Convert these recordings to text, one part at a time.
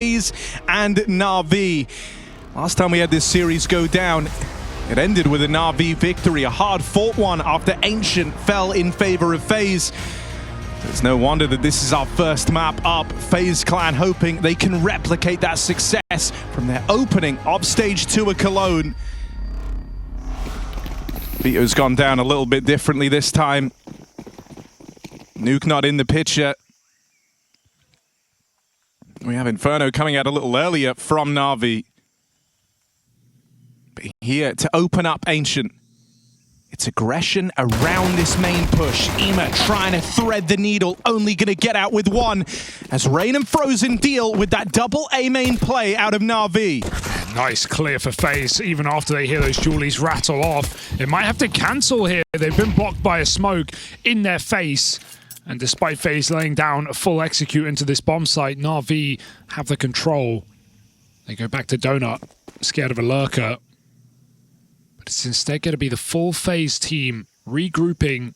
FaZe and NAVI. Last time we had this series go down, it ended with a NAVI victory, a hard-fought one after Ancient fell in favor of FaZe. It's no wonder that this is our first map up. FaZe Clan hoping they can replicate that success from their opening of Stage 2 of Cologne. Vito's gone down a little bit differently this time. Nuke not in the picture. We have Inferno coming out a little earlier from NAVI. But here to open up Ancient. It's aggression around this main push. Ema trying to thread the needle, only going to get out with one as Rain and Frozen deal with that double A main play out of NAVI. Nice clear for FaZe, even after they hear those Julies rattle off. It might have to cancel here. They've been blocked by a smoke in their face. And despite FaZe laying down a full execute into this bomb site, NAVI have the control. They go back to Donut, scared of a lurker. But it's instead going to be the full FaZe team regrouping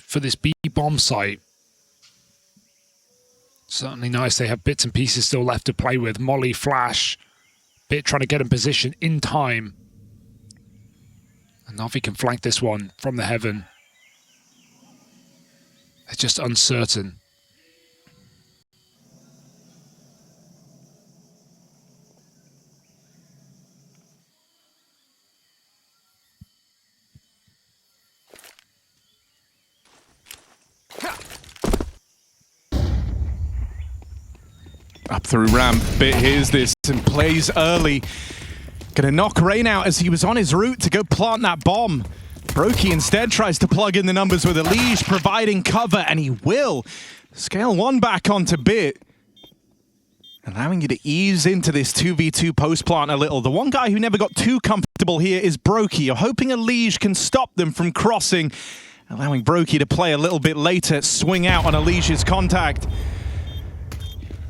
for this B bomb site. Certainly nice. They have bits and pieces still left to play with. Molly, Flash, Bit trying to get in position in time. And NAVI can flank this one from the heaven. They're just uncertain. Up through ramp, Bit hears this and plays early. Gonna knock Rain out as he was on his route to go plant that bomb. Brokey instead tries to plug in the numbers with a leash, providing cover, and he will. Scale one back onto Bit, allowing you to ease into this 2v2 post plant a little. The one guy who never got too comfortable here is Brokey. You're hoping a leash can stop them from crossing, allowing Brokey to play a little bit later, swing out on a leash's contact.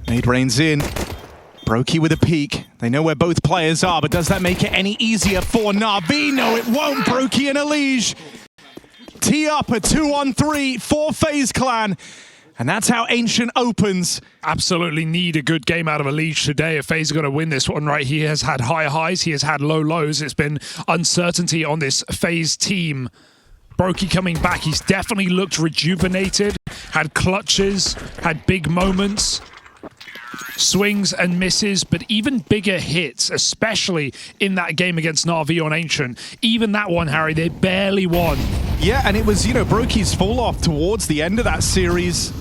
Nade rains in. Brokey with a peek. They know where both players are, but does that make it any easier for NAVI? No, it won't. Brokey and Elige tee up a 2-on-3 for FaZe Clan. And that's how Ancient opens. Absolutely need a good game out of Elige today if FaZe are going to win this one, right? He has had high highs, he has had low lows. It's been uncertainty on this FaZe team. Brokey coming back, he's definitely looked rejuvenated, had clutches, had big moments. Swings and misses, but even bigger hits, especially in that game against NAVI on Ancient. Even that one, Harry, they barely won. Yeah, and it was, Brokey's fall off towards the end of that series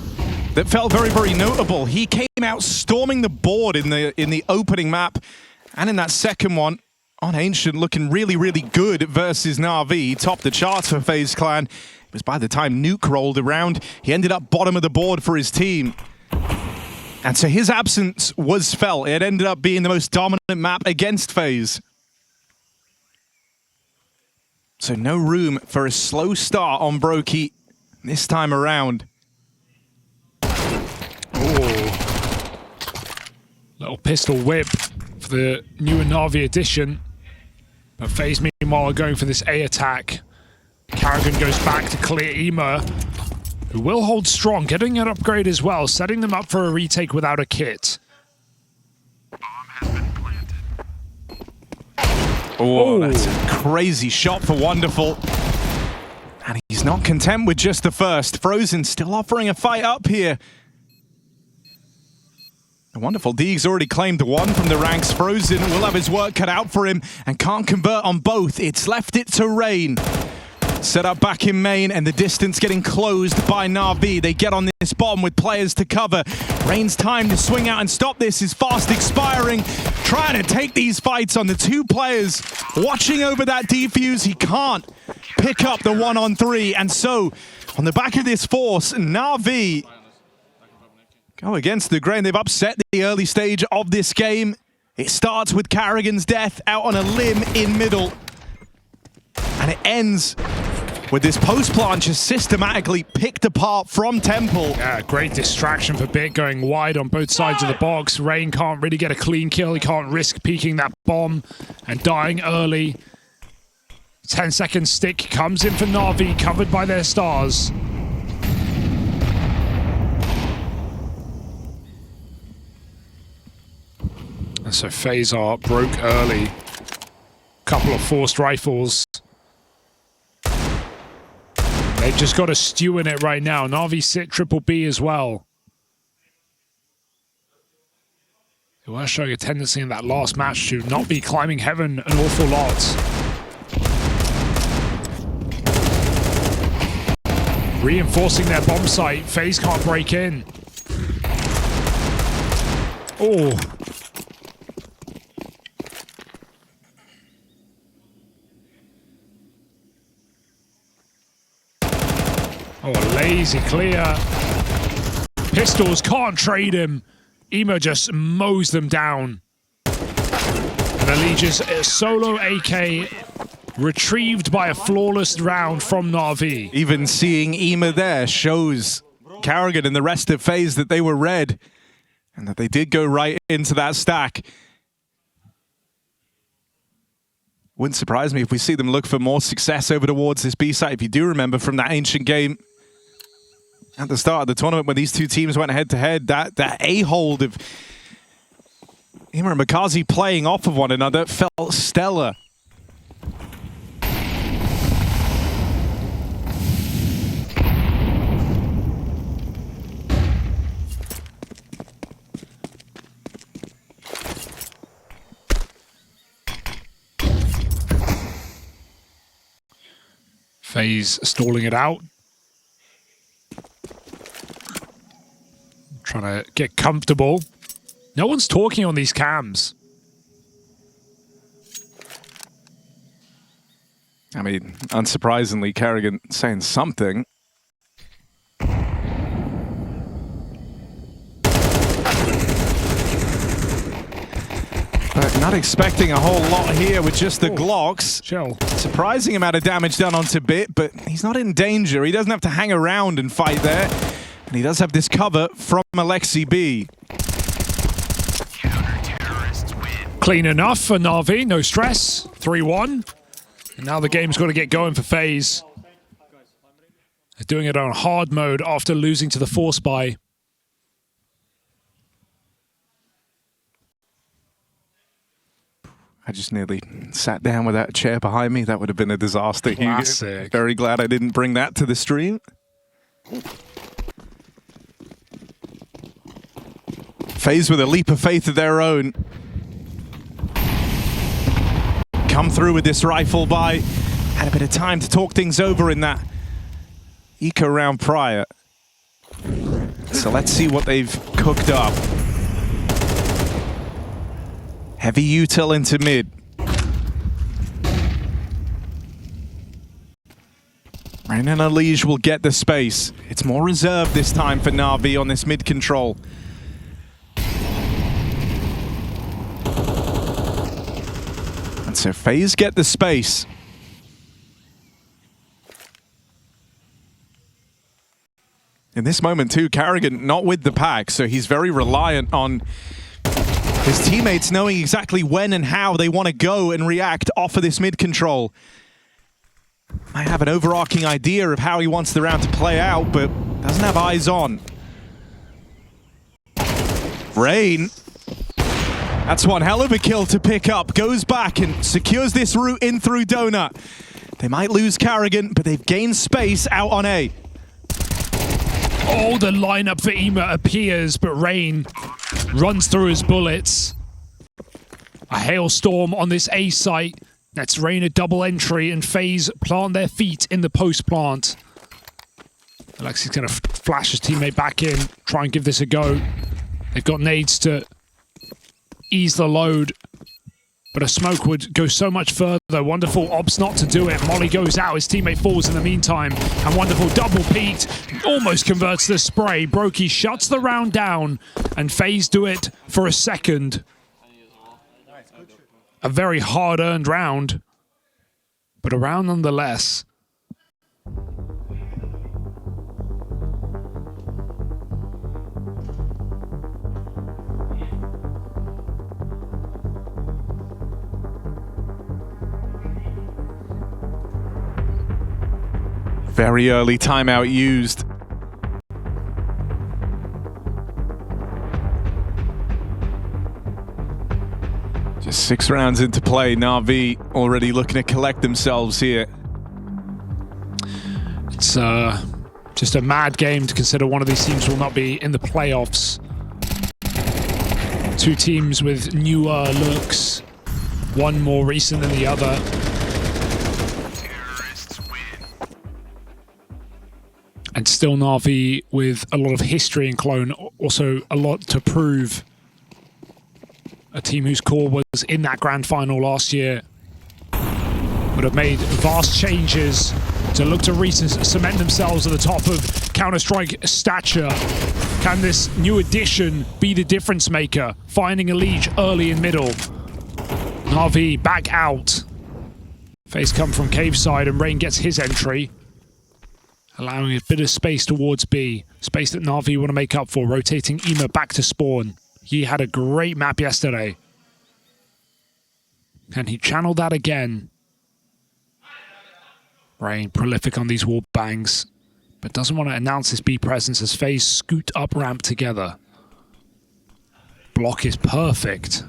that felt very, very notable. He came out storming the board in the opening map, and in that second one on Ancient, looking really, really good versus NAVI. He topped the charts for FaZe Clan. It was by the time Nuke rolled around, he ended up bottom of the board for his team. And so his absence was felt. It ended up being the most dominant map against FaZe. So no room for a slow start on Brokey this time around. Oh. Little pistol whip for the newer NAVI edition. But FaZe meanwhile are going for this A attack. Karrigan goes back to clear Ema, who will hold strong, getting an upgrade as well, setting them up for a retake without a kit. Oh, that's a crazy shot for Wonderful. And he's not content with just the first. Frozen still offering a fight up here. The Wonderful Deeg's already claimed one from the ranks. Frozen will have his work cut out for him and can't convert on both. It's left it to Rain. Set up back in main, and the distance getting closed by NAVI. They get on this bomb with players to cover. Rain's time to swing out and stop this is fast expiring. Trying to take these fights on the two players. Watching over that defuse, he can't pick up the 1-on-3. And so, on the back of this force, NAVI go against the grain. They've upset the early stage of this game. It starts with Karrigan's death out on a limb in middle. And it ends with this post plant just systematically picked apart from Temple. Yeah, great distraction for Bit going wide on both sides of the box. Rain can't really get a clean kill. He can't risk peeking that bomb and dying early. 10-second stick comes in for NAVI, covered by their stars. So FaZe are broke early. Couple of forced rifles. They've just got to stew in it right now. NAVI sit triple B as well. They were showing a tendency in that last match to not be climbing heaven an awful lot. Reinforcing their bomb site. FaZe can't break in. Oh. Oh, a lazy clear. Pistols can't trade him. Emo just mows them down. And Allegia's solo AK retrieved by a flawless round from NAVI. Even seeing Ema there shows Karrigan and the rest of FaZe that they were red and that they did go right into that stack. Wouldn't surprise me if we see them look for more success over towards this B site. If you do remember from that ancient game at the start of the tournament when these two teams went head-to-head, that A-hold of Ema and Makazi playing off of one another felt stellar. FaZe stalling it out. Trying to get comfortable. No one's talking on these cams. I mean, unsurprisingly, Karrigan saying something. But not expecting a whole lot here with just the Glocks. Chill. Surprising amount of damage done onto Bit, but he's not in danger. He doesn't have to hang around and fight there. And he does have this cover from Alexi B. Clean enough for NAVI, no stress. 3-1. And now the game's got to get going for FaZe. They're doing it on hard mode after losing to the Force Buy. I just nearly sat down with that chair behind me. That would have been a disaster. Classic. Very glad I didn't bring that to the stream. FaZe with a leap of faith of their own. Come through with this rifle buy. Had a bit of time to talk things over in that eco round prior. So let's see what they've cooked up. Heavy util into mid. Rain and Alige will get the space. It's more reserved this time for NAVI on this mid control. And so FaZe get the space. In this moment too, Karrigan not with the pack, so he's very reliant on his teammates knowing exactly when and how they want to go and react off of this mid control. Might have an overarching idea of how he wants the round to play out, but doesn't have eyes on. Rain. That's one hell of a kill to pick up. Goes back and secures this route in through Donut. They might lose Karrigan, but they've gained space out on A. Oh, the lineup for Ema appears, but Rain runs through his bullets. A hailstorm on this A site. That's Rain a double entry, and FaZe plant their feet in the post plant. Alexi's going to flash his teammate back in, try and give this a go. They've got nades to ease the load, but a smoke would go so much further. Wonderful ops not to do it. Molly goes out, his teammate falls in the meantime, and Wonderful double peeked, almost converts the spray. Brokey shuts the round down, and FaZe do it for a second. A very hard-earned round, but a round nonetheless. Very early timeout used. 6 rounds into play, NAVI already looking to collect themselves here. It's just a mad game to consider one of these teams will not be in the playoffs. 2 teams with newer looks, one more recent than the other. And still NAVI with a lot of history in Cologne, also a lot to prove. A team whose core was in that grand final last year would have made vast changes to look to cement themselves at the top of Counter-Strike stature. Can this new addition be the difference maker? Finding a lead early and middle. NAVI back out. FaZe come from cave side and Rain gets his entry, allowing a bit of space towards B. Space that NAVI want to make up for, rotating Ema back to spawn. He had a great map yesterday. Can he channel that again? Rain prolific on these wall bangs, but doesn't want to announce his B presence as FaZe scoot up ramp together. Block is perfect.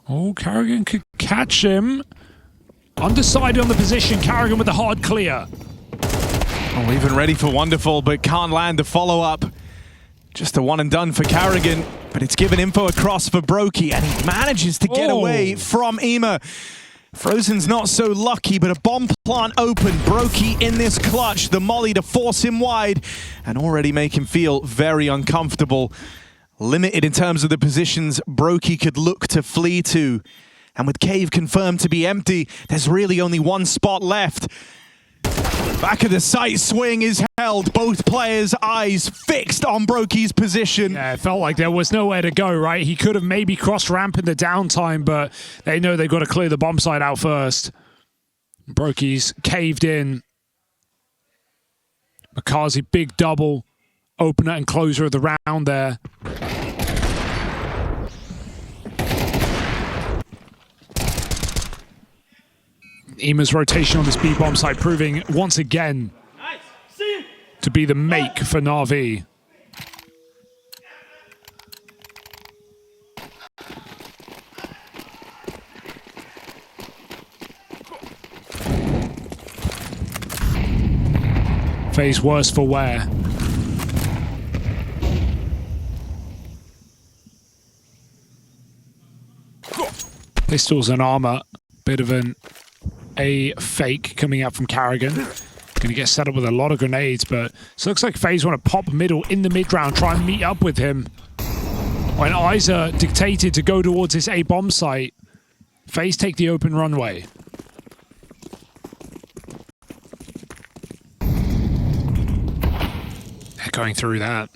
Oh, Carrigan could catch him. Undecided on the position, Carrigan with the hard clear. Oh, even ready for Wonderful, but can't land the follow-up. Just a one and done for Carrigan, but it's given info across for Brokey, and he manages to get away from Ema. Frozen's not so lucky, but a bomb plant open. Brokey in this clutch, the molly to force him wide, and already make him feel very uncomfortable. Limited in terms of the positions Brokey could look to flee to. And with cave confirmed to be empty, there's really only one spot left. Back of the sight swing is held. Both players' eyes fixed on Brokey's position. Yeah, it felt like there was nowhere to go, right? He could have maybe crossed ramp in the downtime, but they know they've got to clear the bomb site out first. Brokey's caved in. Makazi, big double. Opener and closer of the round there. Ema's rotation on this B bomb site proving once again to be the make for NAVI. FaZe worse for wear. Pistols and armor, bit of a fake coming out from Carrigan. Gonna get set up with a lot of grenades, but it looks like FaZe want to pop middle in the mid round, try and meet up with him. When Isa dictated to go towards this A bomb site, FaZe take the open runway. They're going through that.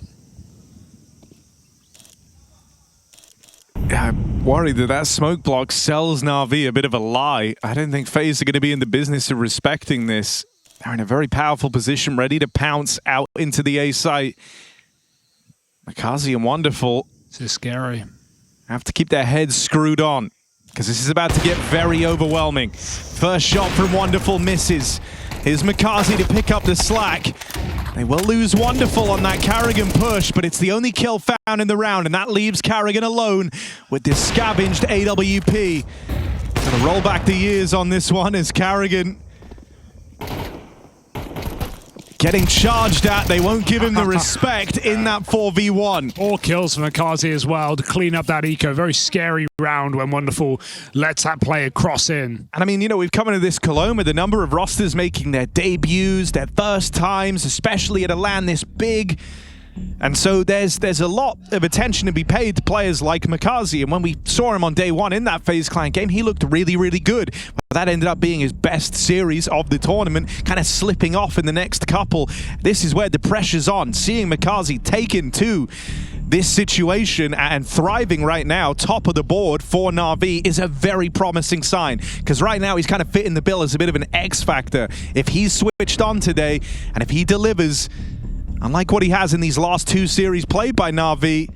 I'm worried that that smoke block sells NAVI a bit of a lie. I don't think FaZe are going to be in the business of respecting this. They're in a very powerful position, ready to pounce out into the A site. Makazi and Wonderful. This is scary. Have to keep their heads screwed on, because this is about to get very overwhelming. First shot from Wonderful misses. Here's Makazi to pick up the slack. They will lose Wonderful on that Carrigan push, but it's the only kill found in the round, and that leaves Carrigan alone with this scavenged AWP. Gonna roll back the years on this one as Carrigan getting charged at. They won't give him the respect in that 4v1. 4 kills from Makazi as well to clean up that eco. Very scary round when Wonderful lets that player cross in. And I mean, you know, we've come into this Cologne with a number of rosters making their debuts, their first times, especially at a LAN this big. And so there's a lot of attention to be paid to players like Makazi. And when we saw him on day one in that FaZe Clan game, he looked really, really good. That ended up being his best series of the tournament, kind of slipping off in the next couple. This is where the pressure's on. Seeing Makazi taken to this situation and thriving right now, top of the board for NAVI, is a very promising sign. Because right now he's kind of fitting the bill as a bit of an X factor. If he's switched on today, and if he delivers, unlike what he has in these last 2 series played by NAVI,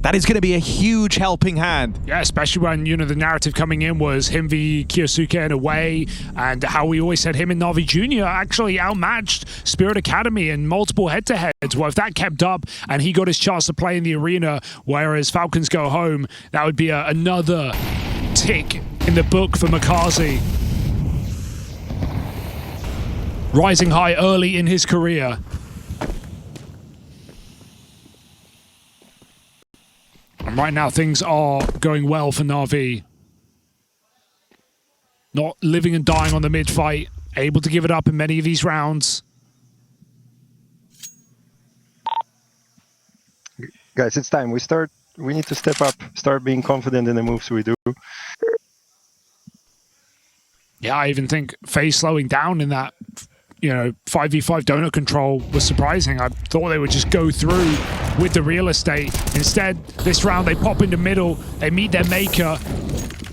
That is going to be a huge helping hand. Yeah, especially when, you know, the narrative coming in was him v Kyosuke in a way, and how we always said him and NAVI Jr. actually outmatched Spirit Academy in multiple head-to-heads. Well, if that kept up and he got his chance to play in the arena, whereas Falcons go home, that would be another tick in the book for Makazi. Rising high early in his career. And right now, things are going well for NAVI. Not living and dying on the mid-fight. Able to give it up in many of these rounds. Guys, it's time. We need to step up. Start being confident in the moves we do. Yeah, I even think FaZe slowing down in that, you know, 5v5 donut control was surprising. I thought they would just go through with the real estate. Instead, this round they pop into middle, they meet their maker,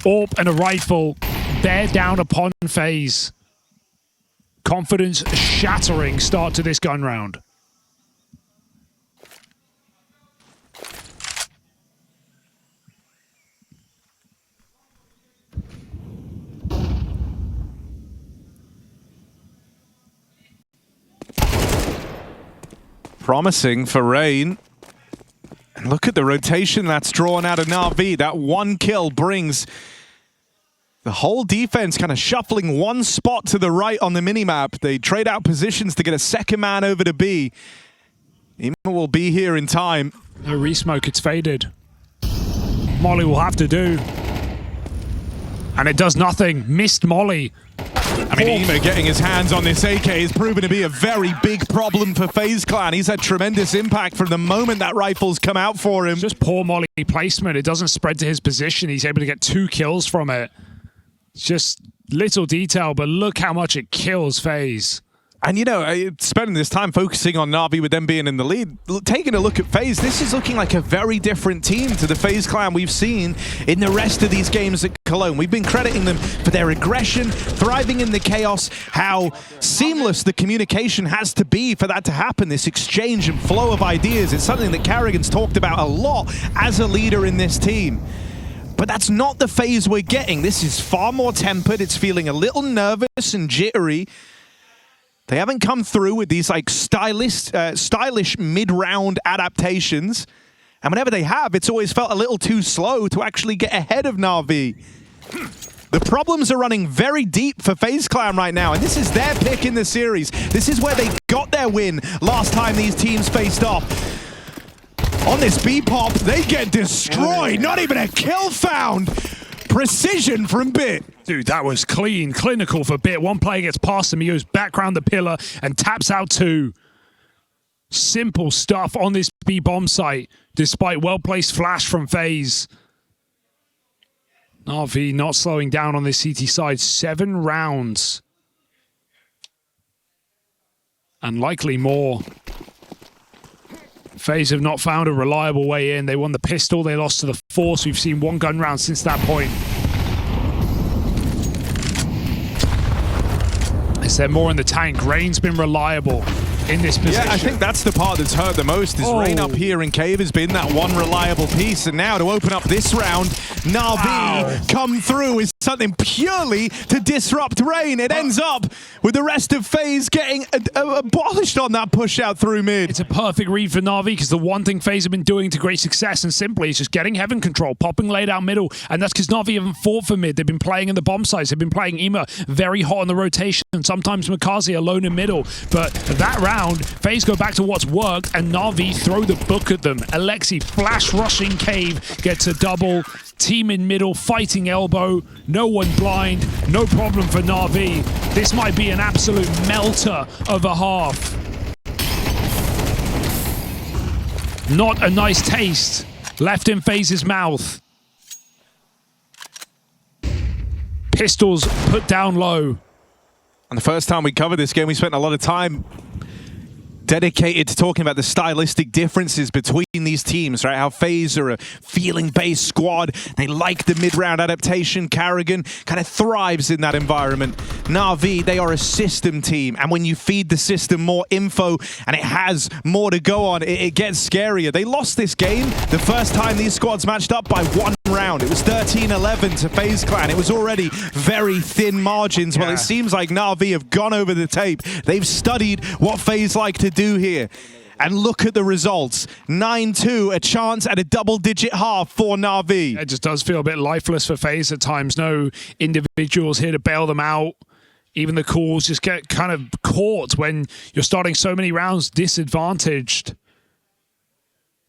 AWP and a rifle, bear down upon FaZe. Confidence shattering start to this gun round. Promising for Rain. And look at the rotation that's drawn out of NAVI. That one kill brings the whole defense kind of shuffling one spot to the right on the minimap. They trade out positions to get a second man over to B. IEM will be here in time. No re-smoke, it's faded. Molly will have to do. And it does nothing. Missed Molly. I mean, IEM getting his hands on this AK has proven to be a very big problem for FaZe Clan. He's had tremendous impact from the moment that rifle's come out for him. Just poor Molly placement. It doesn't spread to his position. He's able to get 2 kills from it. It's just little detail, but look how much it kills FaZe. And, you know, spending this time focusing on NAVI with them being in the lead, taking a look at FaZe, this is looking like a very different team to the FaZe Clan we've seen in the rest of these games at Cologne. We've been crediting them for their aggression, thriving in the chaos, how seamless the communication has to be for that to happen, this exchange and flow of ideas. It's something that Carrigan's talked about a lot as a leader in this team. But that's not the FaZe we're getting. This is far more tempered. It's feeling a little nervous and jittery. They haven't come through with these like stylish mid-round adaptations. And whenever they have, it's always felt a little too slow to actually get ahead of NAVI. The problems are running very deep for FaZe Clan right now, and this is their pick in the series. This is where they got their win last time these teams faced off. On this B-pop, they get destroyed. Not even a kill found. Precision from Bit. Dude, that was clean, clinical for Bit. One player gets past him, he goes back around the pillar and taps out 2. Simple stuff on this B-bomb site, despite well-placed flash from FaZe. NAVI not slowing down on this CT side. 7 rounds. And likely more. FaZe have not found a reliable way in. They won the pistol, they lost to the force. We've seen 1 gun round since that point. Is there more in the tank? Rain's been reliable in this position. Yeah, I think that's the part that's hurt the most, is Rain up here in Cave has been that one reliable piece. And now to open up this round, NAVI come through is something purely to disrupt Rain. It ends up with the rest of FaZe getting abolished on that push out through mid. It's a perfect read for NAVI, because the one thing FaZe have been doing to great success and simply is just getting heaven control, popping laid out middle. And that's because NAVI haven't fought for mid. They've been playing in the bomb sites. They've been playing IEM very hot on the rotation. Sometimes Makazi alone in middle. But that round, FaZe go back to what's worked, and NAVI throw the book at them. Alexi flash rushing Cave, gets a double. Team in middle, fighting elbow. No one blind. No problem for NAVI. This might be an absolute melter of a half. Not a nice taste left in FaZe's mouth. Pistols put down low. And the first time we covered this game, we spent a lot of time dedicated to talking about the stylistic differences between these teams, right? How FaZe are a feeling-based squad. They like the mid-round adaptation. Karrigan kind of thrives in that environment. NAVI, they are a system team. And when you feed the system more info and it has more to go on, it gets scarier. They lost this game the first time these squads matched up by 1 round. It was 13-11 to FaZe Clan. It was already very thin margins. Well, it seems like NAVI have gone over the tape. They've studied what FaZe like to do here. And look at the results. 9-2, a chance at a double-digit half for NAVI. It just does feel a bit lifeless for FaZe at times. No individuals here to bail them out. Even the calls just get kind of caught when you're starting so many rounds disadvantaged.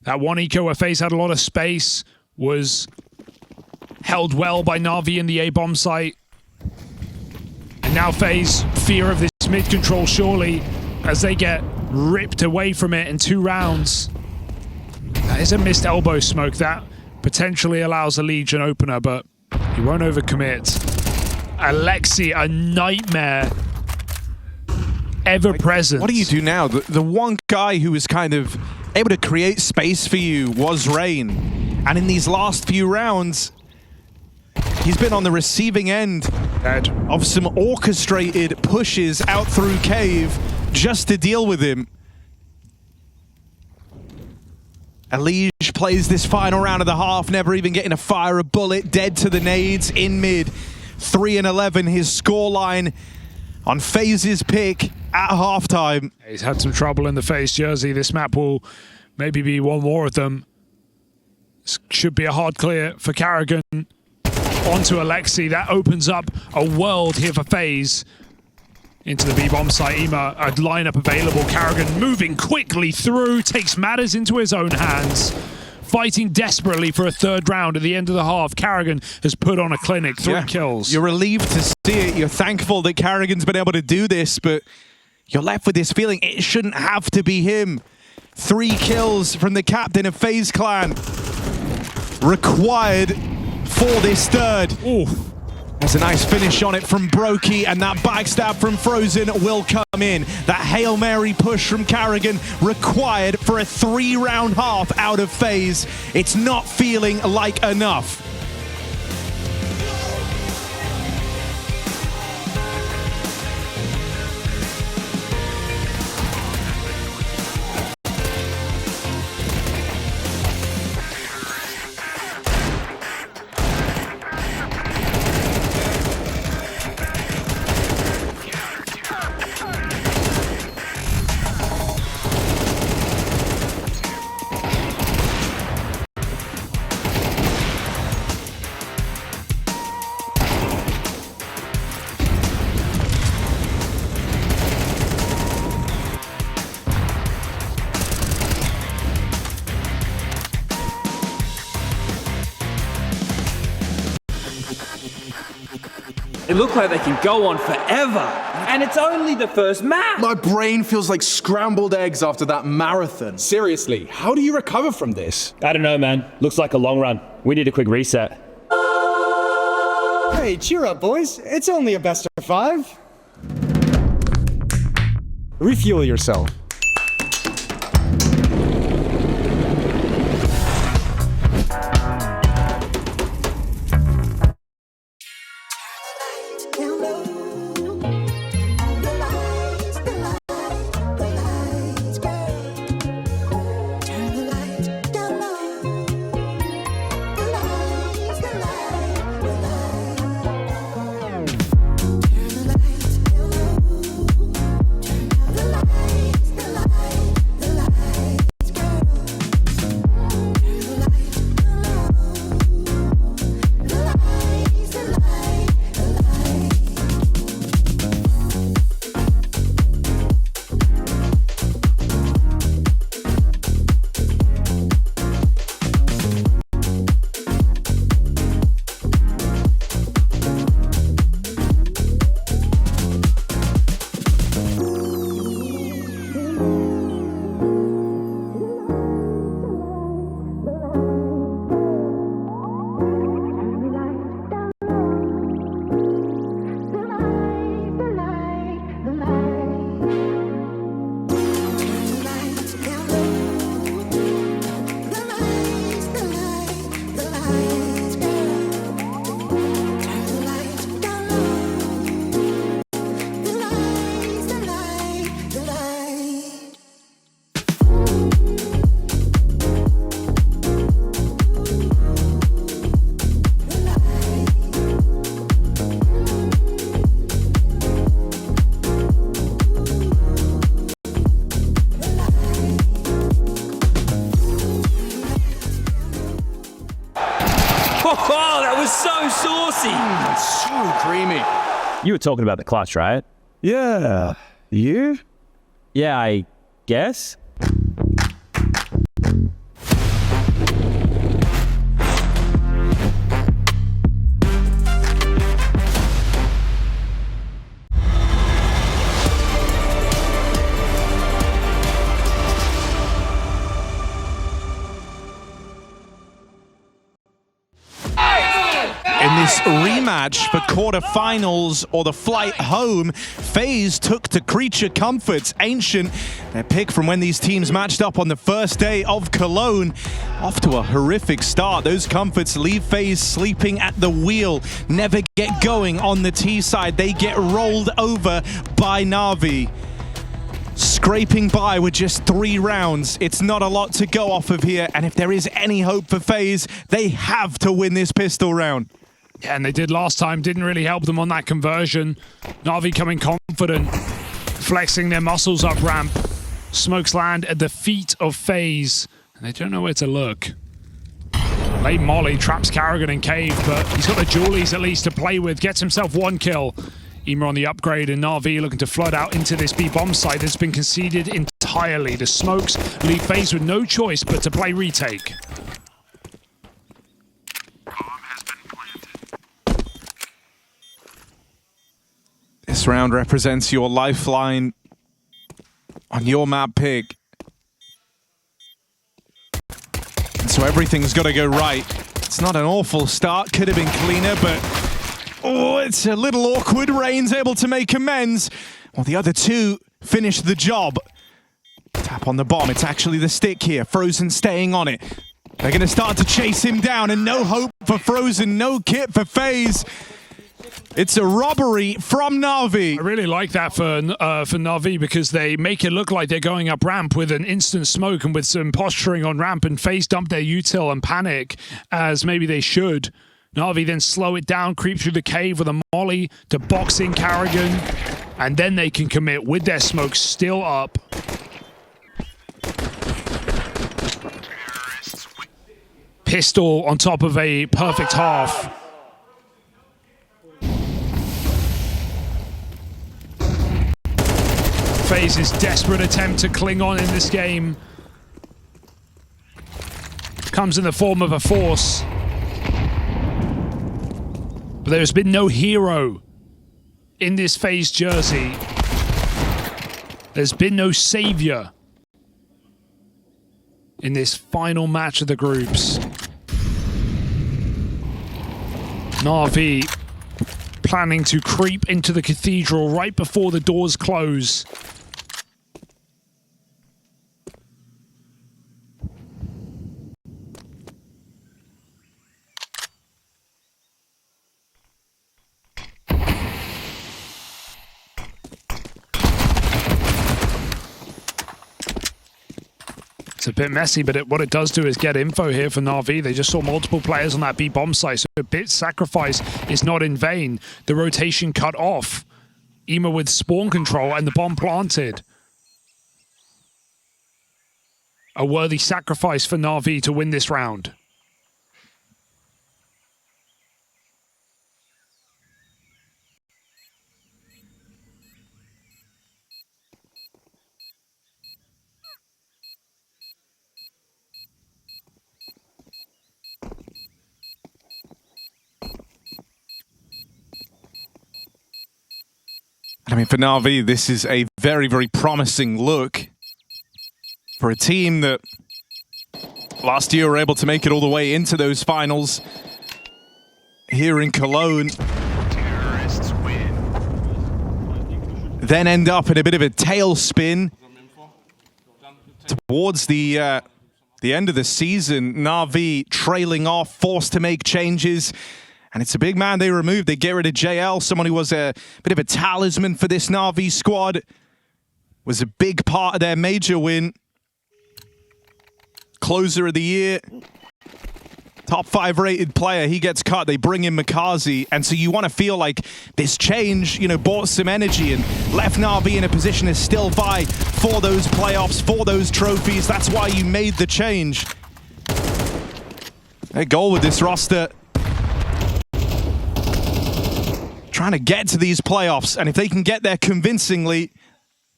That one eco where FaZe had a lot of space was held well by NAVI in the A-bomb site. And now FaZe, fear of this mid-control surely, as they get ripped away from it in 2 rounds. That is a missed elbow smoke. That potentially allows a Legion opener, but he won't overcommit. Alexi, a nightmare. Ever present. What do you do now? The one guy who was kind of able to create space for you was Rain. And in these last few rounds, he's been on the receiving end of some orchestrated pushes out through Cave just to deal with him. Elige plays this final round of the half, never even getting to fire a bullet, dead to the nades in mid. 3-11, his scoreline on FaZe's pick at halftime. He's had some trouble in the FaZe jersey. This map will maybe be one more of them. This should be a hard clear for Karrigan. Onto Alexi. That opens up a world here for FaZe. Into the B-bomb site. Ema, a lineup available. Karrigan moving quickly through. Takes matters into his own hands. Fighting desperately for a 3rd round at the end of the half. Karrigan has put on a clinic. 3 kills. You're relieved to see it. You're thankful that Karrigan's been able to do this, but you're left with this feeling it shouldn't have to be him. 3 kills from the captain of FaZe Clan. Required for this 3rd. Ooh. There's a nice finish on it from Brokey, and that backstab from Frozen will come in. That Hail Mary push from Karrigan required for a 3-round half out of FaZe. It's not feeling like enough. It looks like they can go on forever. And it's only the first map. My brain feels like scrambled eggs after that marathon. Seriously, how do you recover from this? I don't know, man. Looks like a long run. We need a quick reset. Hey, cheer up, boys. It's only a best of 5. Refuel yourself. Oh, that was so saucy. So creamy. You were talking about the clutch, right? Yeah. You? Yeah, I guess. In this rematch for quarterfinals or the flight home, FaZe took to Creature Comforts, Ancient, their pick from when these teams matched up on the first day of Cologne. Off to a horrific start. Those Comforts leave FaZe sleeping at the wheel, never get going on the T side. They get rolled over by NAVI. Scraping by with just 3 rounds. It's not a lot to go off of here, and if there is any hope for FaZe, they have to win this pistol round. Yeah, and they did last time. Didn't really help them on that conversion. NAVI coming confident, flexing their muscles up ramp. Smokes land at the feet of FaZe, and they don't know where to look. Late Molly traps Karrigan in cave, but he's got the Julies at least to play with. Gets himself 1 kill. Ema on the upgrade, and NAVI looking to flood out into this B-bomb site that's been conceded entirely. The smokes leave FaZe with no choice but to play retake. This round represents your lifeline on your map pick. And so everything's got to go right. It's not an awful start, could have been cleaner, but oh, it's a little awkward. Rain's able to make amends. Well, the other two finish the job. Tap on the bomb. It's actually the stick here. Frozen staying on it. They're going to start to chase him down, and no hope for Frozen, no kit for FaZe. It's a robbery from NAVI. I really like that for NAVI because they make it look like they're going up ramp with an instant smoke and with some posturing on ramp, and FaZe dump their util and panic as maybe they should. NAVI then slow it down, creep through the cave with a molly to box in Karrigan, and then they can commit with their smoke still up. Pistol on top of a perfect half. FaZe's desperate attempt to cling on in this game comes in the form of a force. But there's been no hero in this FaZe jersey. There's been no savior in this final match of the groups. NAVI planning to creep into the cathedral right before the doors close. It's a bit messy, but what it does do is get info here for NAVI. They just saw multiple players on that B-bomb site, so a bit sacrifice is not in vain. The rotation cut off. Ema with spawn control and the bomb planted. A worthy sacrifice for NAVI to win this round. I mean, for NAVI, this is a very, very promising look for a team that last year were able to make it all the way into those finals here in Cologne. Then end up in a bit of a tailspin towards the end of the season. NAVI trailing off, forced to make changes. And it's a big man they removed. They get rid of JL, someone who was a bit of a talisman for this NAVI squad. Was a big part of their major win. Closer of the year. Top 5 rated player, he gets cut. They bring in Makazi. And so you want to feel like this change, you know, brought some energy and left NAVI in a position to still vie for those playoffs, for those trophies. That's why you made the change. A goal with this roster trying to get to these playoffs, and if they can get there convincingly,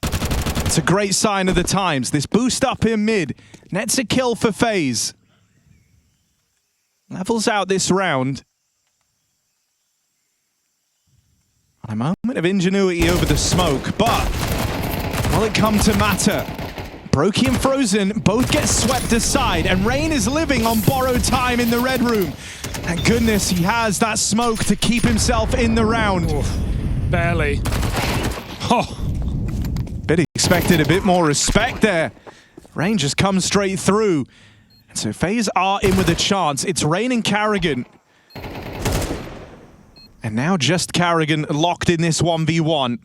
it's a great sign of the times. This boost up in mid nets a kill for FaZe. Levels out this round. A moment of ingenuity over the smoke, but will it come to matter? Brokey and Frozen both get swept aside, and Rain is living on borrowed time in the red room. Thank goodness he has that smoke to keep himself in the round. Oof, barely. Oh. But he expected a bit more respect there. Rain just comes straight through. And so FaZe are in with a chance. It's Rain and Carrigan. And now just Carrigan locked in this 1v1.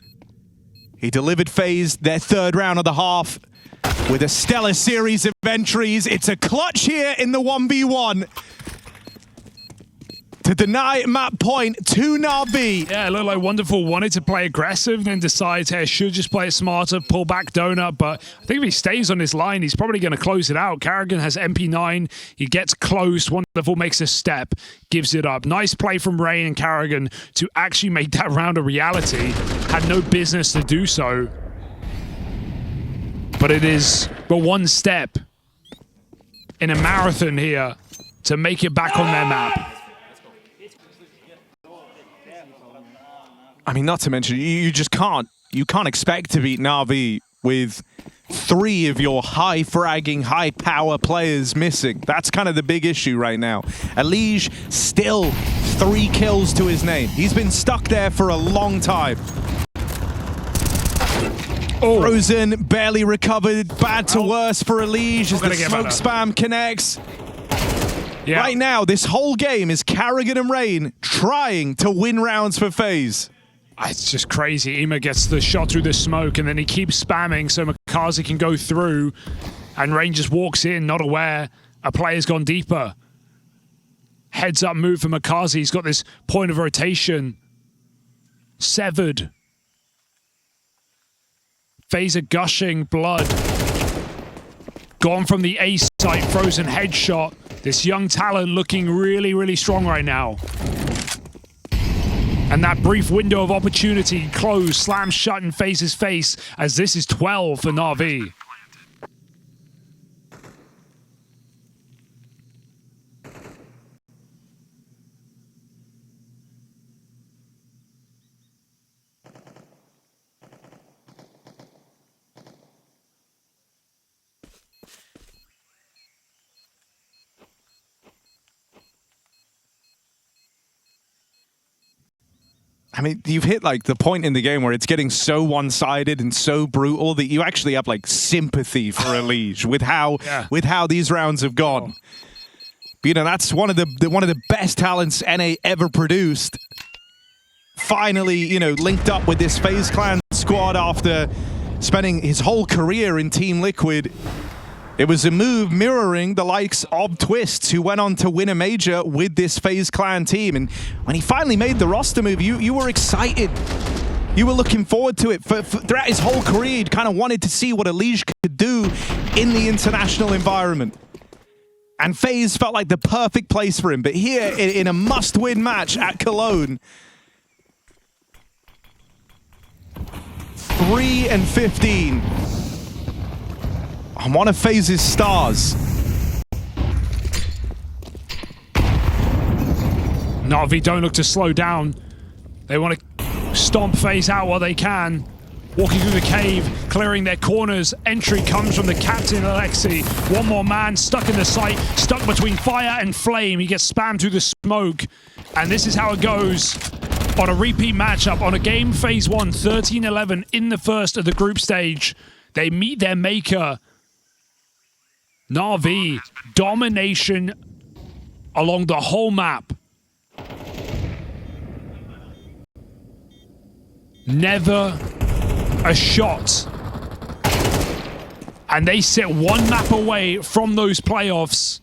He delivered FaZe their third round of the half with a stellar series of entries. It's a clutch here in the 1v1 to deny map point to NAVI. Yeah, it looked like Wonderful wanted to play aggressive, then decides, hey, I should just play it smarter, pull back Donut. But I think if he stays on this line, he's probably going to close it out. Carrigan has MP9. He gets close. Wonderful makes a step, gives it up. Nice play from Rain and Carrigan to actually make that round a reality. Had no business to do so. But it is but one step in a marathon here to make it back on their map. I mean, not to mention, you just can't. You can't expect to beat NAVI with 3 of your high-fragging, high-power players missing. That's kind of the big issue right now. Elige still 3 kills to his name. He's been stuck there for a long time. Oh. Frozen barely recovered. Bad to worse for Elige as the smoke spam connects. Yeah. Right now, this whole game is Carrigan and Rain trying to win rounds for FaZe. It's just crazy. Ema gets the shot through the smoke, and then he keeps spamming so Makazi can go through, and Rain just walks in, not aware a player's gone deeper. Heads up move for Makazi. He's got this point of rotation. Severed. FaZe are gushing blood. Gone from the A site, Frozen headshot. This young talent looking really, really strong right now. And that brief window of opportunity closed, slammed shut in FaZe's face, as this is 12 for NAVI. I mean, you've hit like the point in the game where it's getting so one-sided and so brutal that you actually have like sympathy for Elige with how these rounds have gone. But, you know, that's one of the best talents NA ever produced. Finally, you know, linked up with this FaZe Clan squad after spending his whole career in Team Liquid. It was a move mirroring the likes of Twists, who went on to win a major with this FaZe Clan team. And when he finally made the roster move, you were excited. You were looking forward to it. Throughout his whole career, he kind of wanted to see what Elige could do in the international environment. And FaZe felt like the perfect place for him. But here, in a must-win match at Cologne, 3-15. On one of FaZe's stars. NAVI don't look to slow down. They want to stomp FaZe out while they can. Walking through the cave, clearing their corners. Entry comes from the captain, Alexi. One more man stuck in the site, stuck between fire and flame. He gets spammed through the smoke. And this is how it goes on a repeat matchup. On a game FaZe won 13-11 in the first of the group stage. They meet their maker. NAVI, domination along the whole map. Never a shot. And they sit one map away from those playoffs.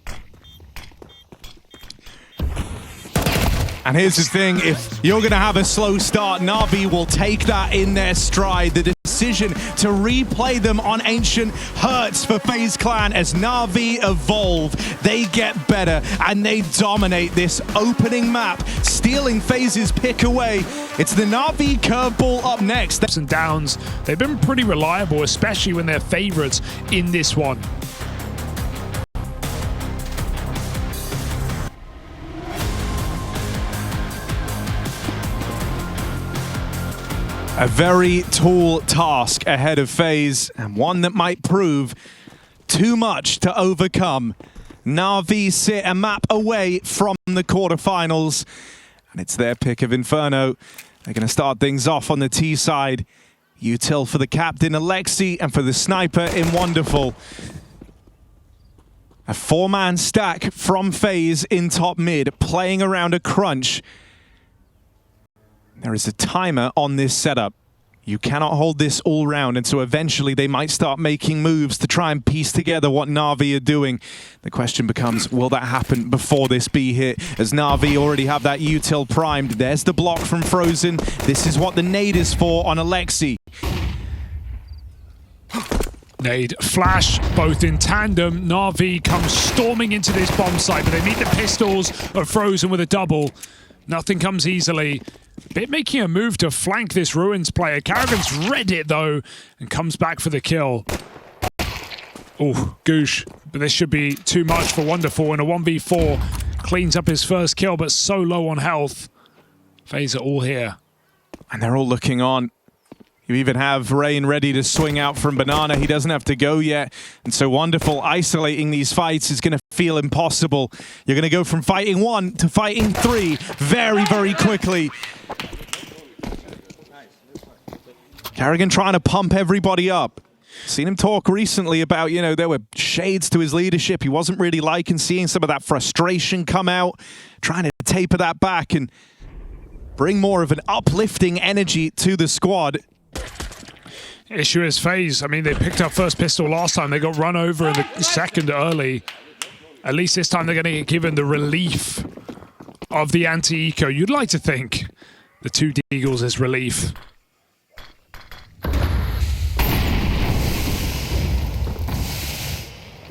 And here's the thing, if you're going to have a slow start, NAVI will take that in their stride. The decision to replay them on Ancient hurts for FaZe Clan as Na'Vi evolve. They get better and they dominate this opening map, stealing FaZe's pick away. It's the Na'Vi curveball up next. Ups and downs, they've been pretty reliable, especially when they're favorites in this one. A very tall task ahead of FaZe, and one that might prove too much to overcome. Na'Vi sit a map away from the quarterfinals, and it's their pick of Inferno. They're going to start things off on the T side. Util for the captain, Alexi, and for the sniper in Wonderful. A four-man stack from FaZe in top mid, playing around a crunch. There is a timer on this setup. You cannot hold this all round, and so eventually they might start making moves to try and piece together what Na'Vi are doing. The question becomes, will that happen before this B hit? As Na'Vi already have that util primed. There's the block from Frozen. This is what the nade is for on Alexi. Nade, flash, both in tandem. Na'Vi comes storming into this bomb site, but they meet the pistols of Frozen with a double. Nothing comes easily. Bit making a move to flank this Ruins player. Karrigan's read it though, and comes back for the kill. Oh, goosh. But this should be too much for Wonderful in a 1v4. Cleans up his first kill, but so low on health. FaZe are all here. And they're all looking on. You even have Rain ready to swing out from Banana. He doesn't have to go yet. And so Wonderful isolating these fights is going to feel impossible. You're going to go from fighting 1 to fighting 3 very, very quickly. Karrigan trying to pump everybody up. Seen him talk recently about, you know, there were shades to his leadership. He wasn't really liking seeing some of that frustration come out. Trying to taper that back and bring more of an uplifting energy to the squad. Issue is FaZe. I mean, they picked up first pistol last time. They got run over in the second early. At least this time they're going to get given the relief of the anti-eco. You'd like to think the two Deagles is relief.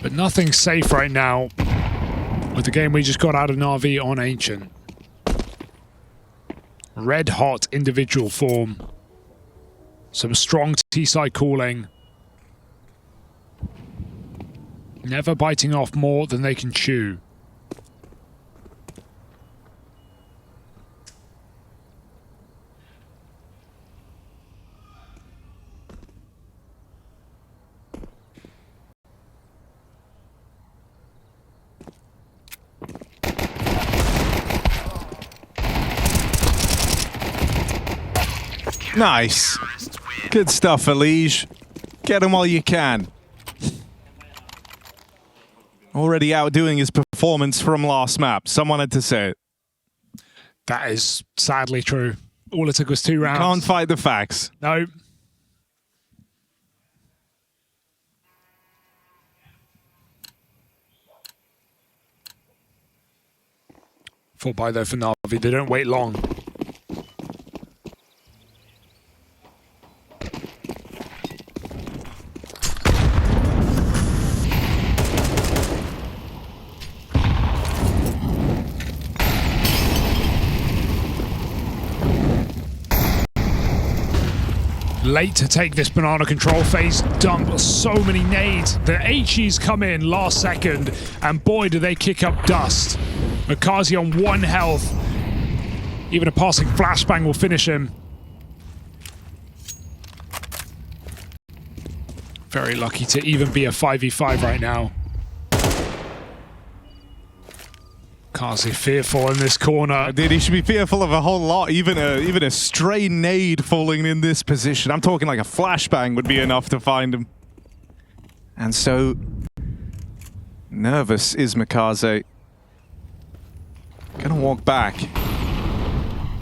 But nothing's safe right now with the game we just got out of NAVI on Ancient. Red hot individual form. Some strong T-side calling. Never biting off more than they can chew. Nice. Good stuff, Elige. Get him while you can. Already outdoing his performance from last map. Someone had to say it. That is sadly true. All it took was 2 rounds. Can't fight the facts. No. Fought by though for NAVI. They don't wait long. Late to take this banana control. FaZe dump so many nades. The HEs come in last second, and boy, do they kick up dust. Makazi on 1 health. Even a passing flashbang will finish him. Very lucky to even be a 5v5 right now. Kazi fearful in this corner. Dude, he should be fearful of a whole lot. Even a stray nade falling in this position. I'm talking like a flashbang would be enough to find him. And so nervous is Makaze. Gonna walk back.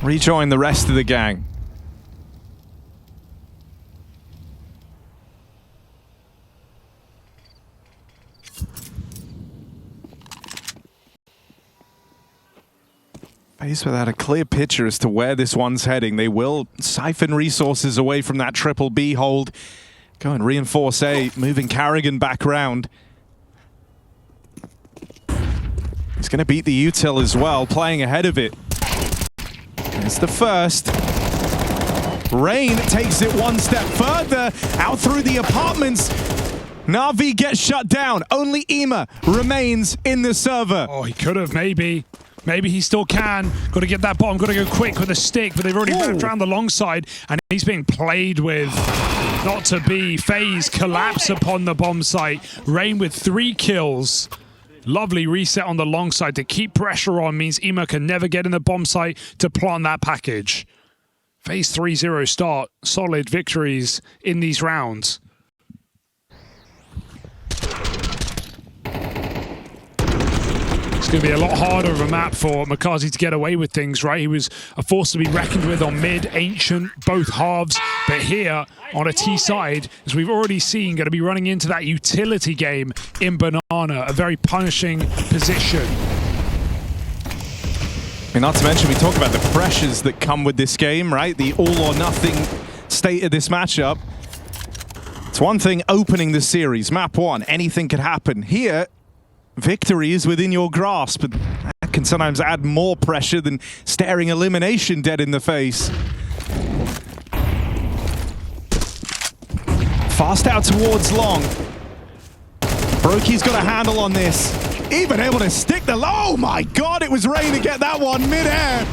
Rejoin the rest of the gang. FaZe without a clear picture as to where this one's heading. They will siphon resources away from that triple B hold. Go and reinforce A, moving Carrigan back round. He's going to beat the util as well, playing ahead of it. It's the first. Rain takes it one step further, out through the apartments. NAVI gets shut down. Only Ema remains in the server. Oh, he could have, maybe. Maybe he still can. Got to get that bomb. Got to go quick with a stick, but they've already wrapped around the long side, and he's being played with. Not to be. FaZe collapse upon the bomb site. Rain with 3 kills. Lovely reset on the long side to keep pressure on means Ema can never get in the bomb site to plant that package. FaZe 3-0 start. Solid victories in these rounds. It's going to be a lot harder of a map for Makazi to get away with things, right? He was a force to be reckoned with on mid, Ancient, both halves. But here, on a T side, as we've already seen, going to be running into that utility game in Banana, a very punishing position. And not to mention, we talk about the pressures that come with this game, right? The all-or-nothing state of this matchup. It's one thing opening the series, map 1, anything could happen. Here, victory is within your grasp, and that can sometimes add more pressure than staring elimination dead in the face. Fast out towards long. Broky's got a handle on this. Even able to stick the... Oh my god, it was Rain to get that one mid-air.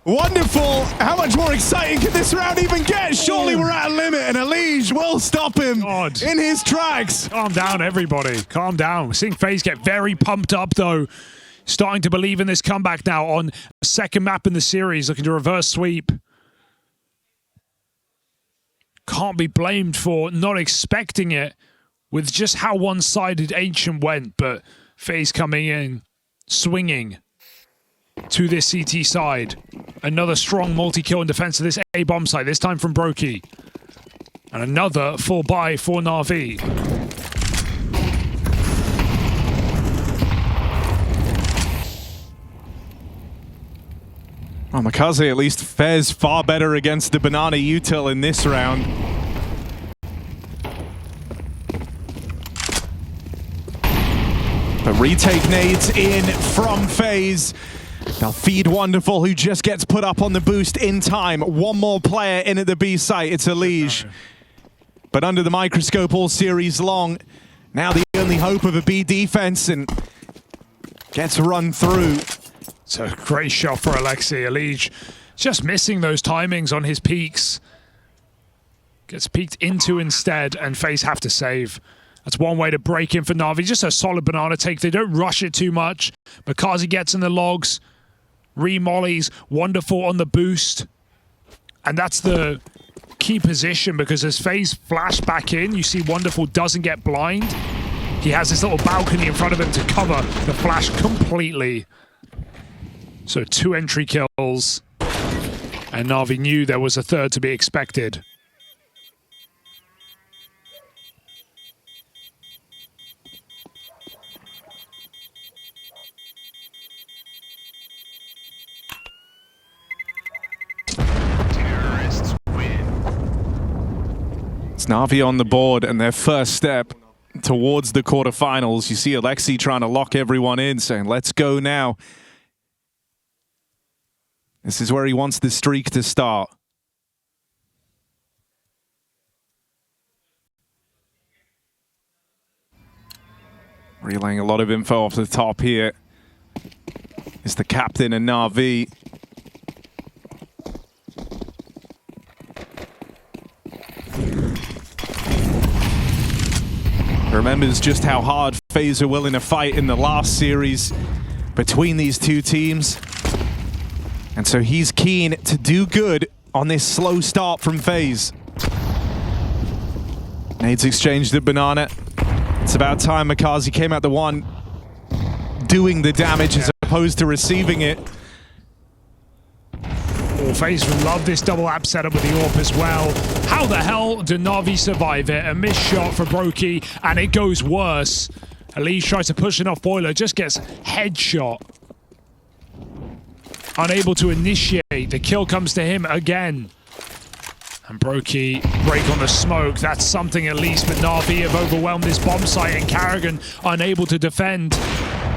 Wonderful. How much more exciting can this round even get? Surely we're at a limit, and Elige will stop him in his tracks. Calm down, everybody. Calm down. We're seeing FaZe get very pumped up, though. Starting to believe in this comeback now on second map in the series, looking to reverse sweep. Can't be blamed for not expecting it with just how one-sided Ancient went, but FaZe coming in, swinging to this CT side. Another strong multi-kill in defense of this A bomb site, this time from Brokey. And another full buy for NAVI. Well, Makaze at least fares far better against the Banana util in this round. But retake nades in from FaZe. Now feed Wonderful, who just gets put up on the boost in time. One more player in at the B site, it's Elige. But under the microscope all series long. Now the only hope of a B defense, and gets run through. It's a great shot for Alexi. Elige just missing those timings on his peaks. Gets peeked into instead, and FaZe have to save. That's one way to break in for NAVI. Just a solid banana take. They don't rush it too much. Makazi gets in the logs. Re-mollies. Wonderful on the boost. And that's the key position, because as FaZe flash back in, you see Wonderful doesn't get blind. He has this little balcony in front of him to cover the flash completely. So 2 entry kills. And NAVI knew there was a third to be expected. It's NAVI on the board, and their first step towards the quarterfinals. You see Alexi trying to lock everyone in, saying, let's go now. This is where he wants the streak to start. Relaying a lot of info off the top here is the captain and NAVI. Remembers just how hard FaZe are willing to fight in the last series between these two teams. And so he's keen to do good on this slow start from FaZe. Nades exchanged at Banana. It's about time Makazi came out the one doing the damage as opposed to receiving it. FaZe would love this double app setup with the AWP as well. How the hell do NAVI survive it? A missed shot for Brokey, and it goes worse. Elige tries to push it off Boiler, just gets headshot. unable to initiate. The kill comes to him again. And Brokey break on the smoke. That's something at least, but NAVI have overwhelmed this bomb site and Carrigan unable to defend.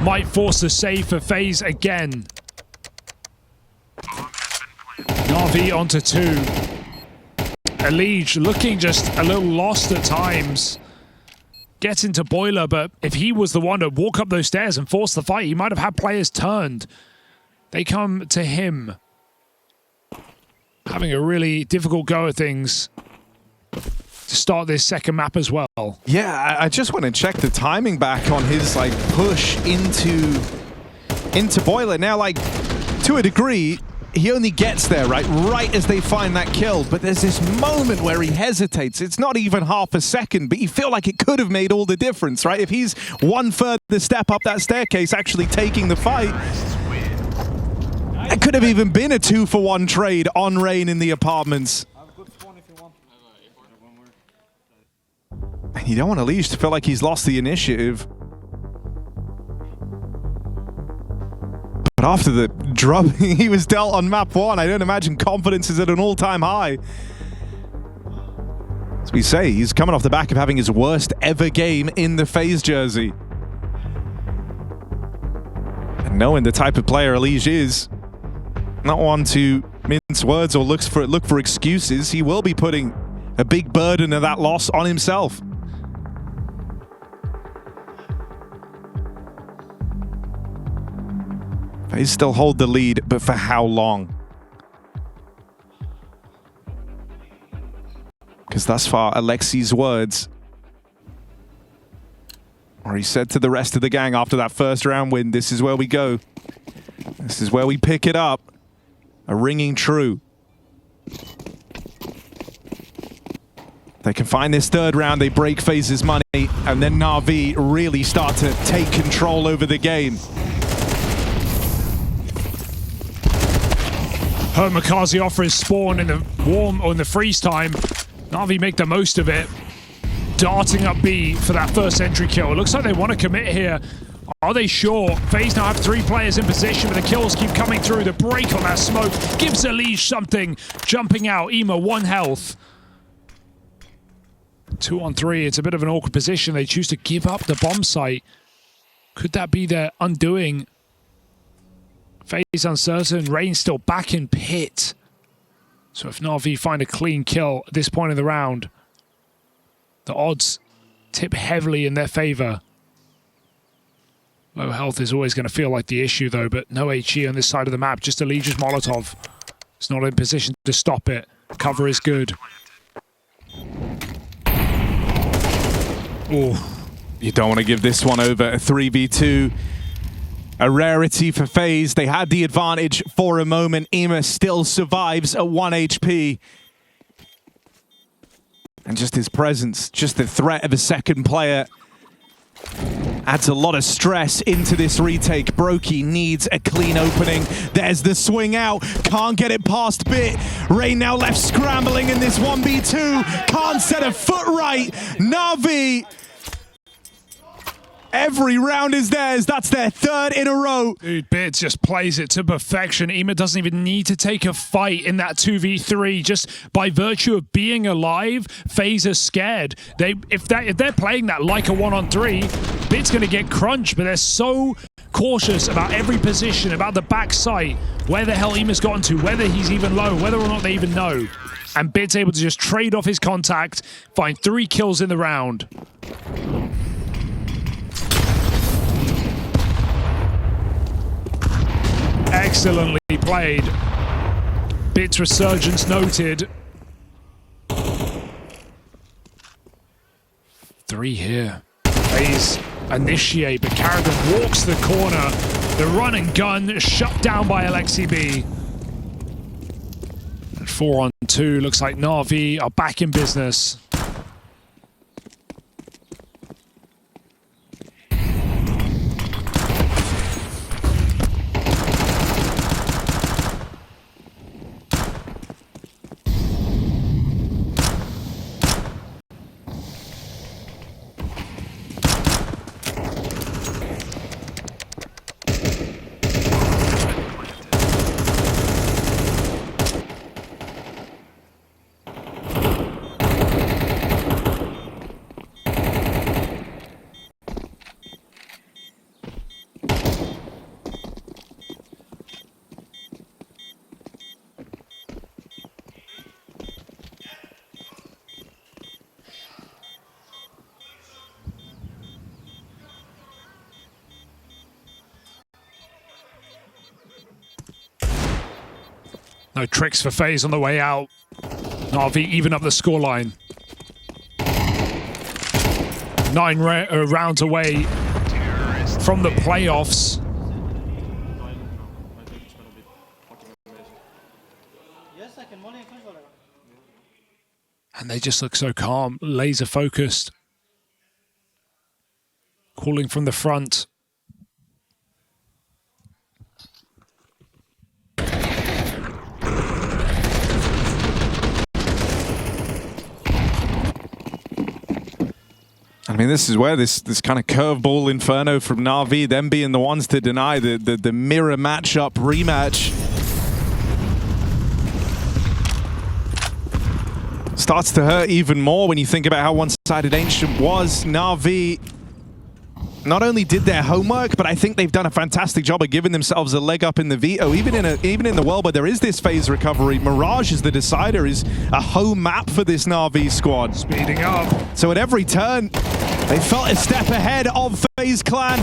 Might force the save for FaZe again. NAVI onto 2. Elige looking just a little lost at times. Gets into Boiler, but if he was the one to walk up those stairs and force the fight, he might have had players turned. They come to him. Having a really difficult go at things to start this second map as well. Yeah, I just want to check the timing back on his like push into Boiler. Now, like, to a degree, he only gets there, right as they find that kill. But there's this moment where he hesitates. It's not even half a second, but you feel like it could have made all the difference, right? If he's one further step up that staircase, actually taking the fight, it could have even been a 2-for-1 trade on Rain in the apartments. You don't want Elige to feel like he's lost the initiative. But after the drubbing he was dealt on map 1, I don't imagine confidence is at an all-time high. As we say, he's coming off the back of having his worst ever game in the FaZe jersey. And knowing the type of player Elige is, not one to mince words or look for excuses, he will be putting a big burden of that loss on himself. They still hold the lead, but for how long? Because thus far, Alexi's words, or he said to the rest of the gang after that first round win, this is where we go. This is where we pick it up. A ringing true. They can find this third round, they break FaZe's money, and then NAVI really start to take control over the game. Hermakazi offer his spawn in the warm or in the freeze time. NAVI make the most of it. Darting up B for that first entry kill. It looks like they want to commit here. Are they sure? FaZe now have 3 players in position, but the kills keep coming through. The break on that smoke gives Elige something. Jumping out, Ema 1 health. 2 on 3, it's a bit of an awkward position. They choose to give up the bomb site. Could that be their undoing? FaZe uncertain, Rain still back in pit. So if NAVI find a clean kill at this point in the round, the odds tip heavily in their favor. Low health is always going to feel like the issue though, but no HE on this side of the map, just Elige's Molotov. It's not in position to stop it. Cover is good. Oh, you don't want to give this one over. A 3v2. A rarity for FaZe. They had the advantage for a moment. Ema still survives at 1 HP. And just his presence, just the threat of a second player, adds a lot of stress into this retake. Brokey needs a clean opening. There's the swing out. Can't get it past Bit. Rain now left scrambling in this 1v2. Can't set a foot right. NAVI. Every round is theirs. That's their 3rd in a row. Dude, Bits just plays it to perfection. Ema doesn't even need to take a fight in that 2v3. Just by virtue of being alive, FaZe are scared. If they're playing that like a 1-on-3, Bit's going to get crunched, but they're so cautious about every position, about the back site, where the hell Ema's gotten to, whether he's even low, whether or not they even know. And Bit's able to just trade off his contact, find 3 kills in the round. Excellently played. Bit's resurgence noted. 3 here. FaZe initiate, but Carrigan walks the corner. The run and gun shut down by Alexi B. And 4 on 2. Looks like NAVI are back in business. No tricks for FaZe on the way out. NAVI even up the scoreline. 9 rounds away from the playoffs. And they just look so calm, laser focused. Calling from the front. I mean, this is where this kind of curveball Inferno from NAVI, them being the ones to deny the mirror matchup rematch. Starts to hurt even more when you think about how one-sided Ancient was. NAVI not only did their homework, but I think they've done a fantastic job of giving themselves a leg up in the veto. Even in the world where there is this FaZe recovery, Mirage is the decider, is a home map for this NAVI squad. Speeding up. So at every turn, they felt a step ahead of FaZe Clan.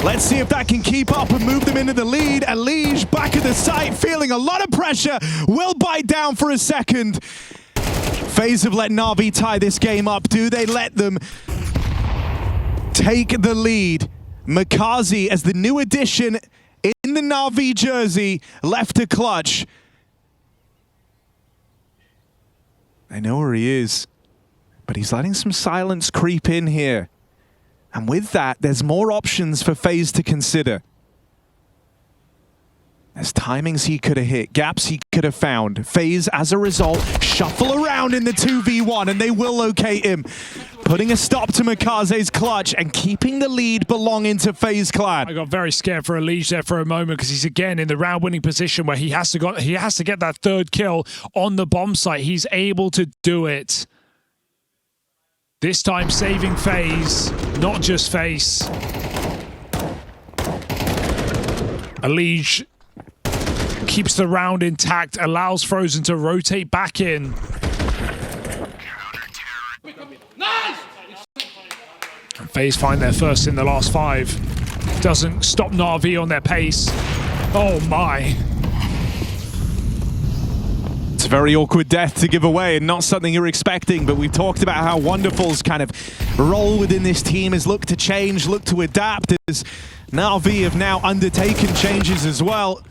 Let's see if that can keep up and move them into the lead. Elige back at the site, feeling a lot of pressure, will bite down for a second. FaZe have let NAVI tie this game up. Do they let them take the lead? Makazi, as the new addition in the NAVI jersey, left to clutch. They know where he is, but he's letting some silence creep in here. And with that, there's more options for FaZe to consider. There's timings he could have hit, gaps he could have found. FaZe, as a result, shuffle around in the 2v1, and they will locate him. Putting a stop to Makaze's clutch and keeping the lead belonging to FaZe Clan. I got very scared for Elige there for a moment because he's again in the round-winning position where he has to get that third kill on the bomb site. He's able to do it. This time saving FaZe, not just FaZe. Elige keeps the round intact, allows Frozen to rotate back in. And FaZe find their first in the last 5. Doesn't stop NAVI on their pace. Oh my. It's a very awkward death to give away and not something you're expecting, but we've talked about how Wonderful's kind of role within this team is look to change, look to adapt, as NAVI have now undertaken changes as well.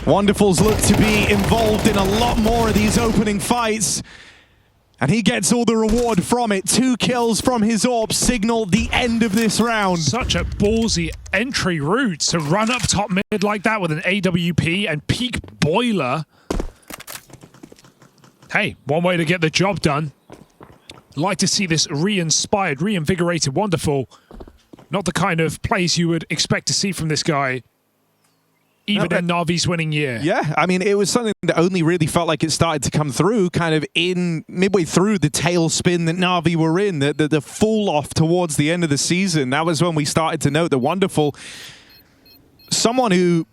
Wonderful's look to be involved in a lot more of these opening fights, and he gets all the reward from it. 2 kills from his AWP signal the end of this round. Such a ballsy entry route to run up top mid like that with an AWP and peak boiler. Hey, one way to get the job done. Like to see this re-inspired, reinvigorated Wonderful. Not the kind of plays you would expect to see from this guy, even in Navi's winning year. Yeah, I mean, it was something that only really felt like it started to come through kind of in midway through the tailspin that NAVI were in, the fall off towards the end of the season. That was when we started to note that Wonderful, someone who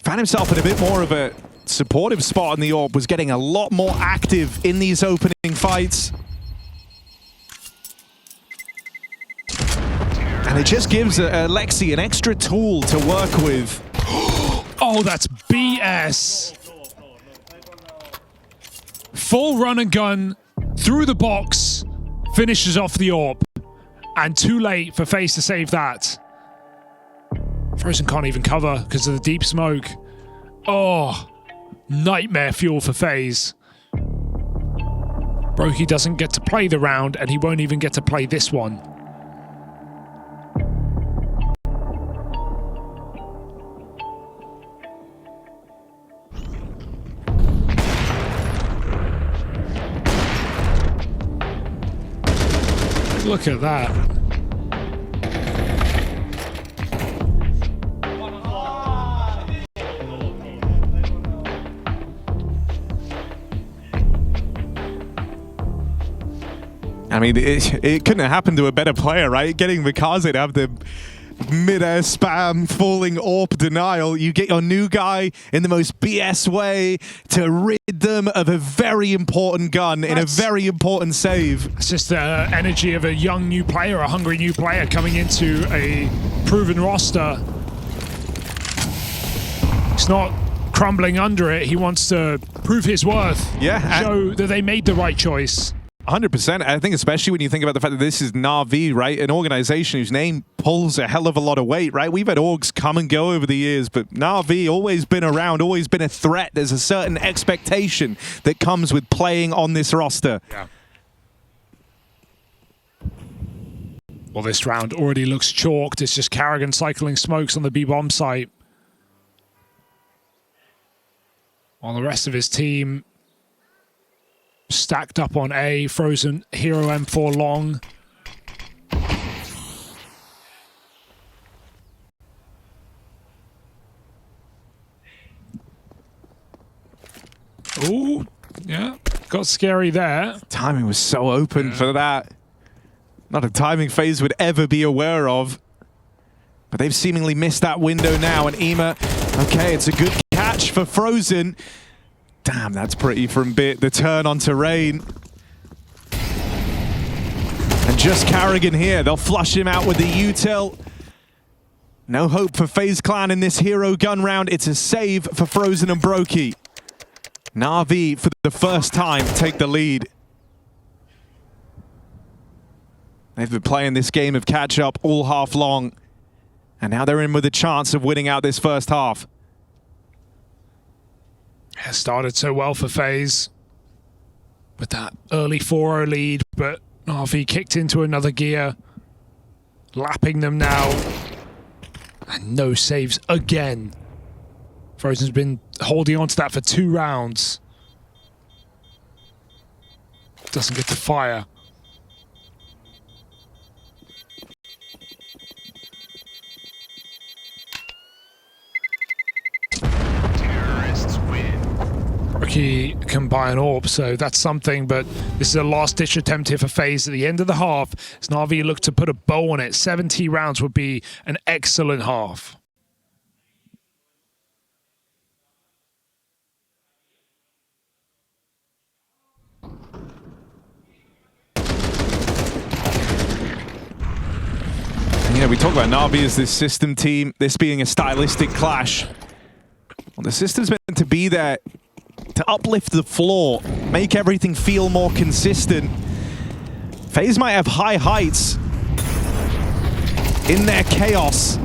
found himself in a bit more of a supportive spot in the AWP, was getting a lot more active in these opening fights. And it just gives Alexi an extra tool to work with. Oh, that's BS. Full run and gun through the box, finishes off the AWP. And too late for FaZe to save that. Frozen can't even cover because of the deep smoke. Oh, nightmare fuel for FaZe. Brokey doesn't get to play the round, and he won't even get to play this one. Look at that. I mean, it couldn't have happened to a better player, right? Getting Makaze to have the mid-air spam, falling AWP denial. You get your new guy in the most BS way to rid them of a very important gun in a very important save. It's just the energy of a young new player, a hungry new player coming into a proven roster. It's not crumbling under it. He wants to prove his worth. Yeah. Show that they made the right choice. 100%. I think especially when you think about the fact that this is NAVI, right? An organization whose name pulls a hell of a lot of weight, right? We've had orgs come and go over the years, but NAVI always been around, always been a threat. There's a certain expectation that comes with playing on this roster. Yeah. Well, this round already looks chalked. It's just Karrigan cycling smokes on the B-bomb site. While the rest of his team stacked up on A, Frozen, Hero M4 long. Ooh, yeah, got scary there. Timing was so open for that. Not a timing FaZe would ever be aware of. But they've seemingly missed that window now, and Ema, okay, it's a good catch for Frozen. Damn, that's pretty from Bit. The turn onto Rain. And just Karrigan here. They'll flush him out with the util. No hope for FaZe Clan in this hero gun round. It's a save for Frozen and Brokey. NAVI, for the first time, take the lead. They've been playing this game of catch-up all half long. And now they're in with a chance of winning out this first half. It started so well for FaZe with that early 4-0 lead, but NAVI kicked into another gear, lapping them now. And no saves again. Frozen's been holding on to that for 2 rounds. Doesn't get to fire. Brokey can buy an AWP, so that's something, but this is a last-ditch attempt here for FaZe at the end of the half. As NAVI look to put a bow on it, 70 rounds would be an excellent half. You know, we talk about NAVI as this system team, this being a stylistic clash. Well, the system's meant to be there to uplift the floor, make everything feel more consistent. FaZe might have high heights in their chaos,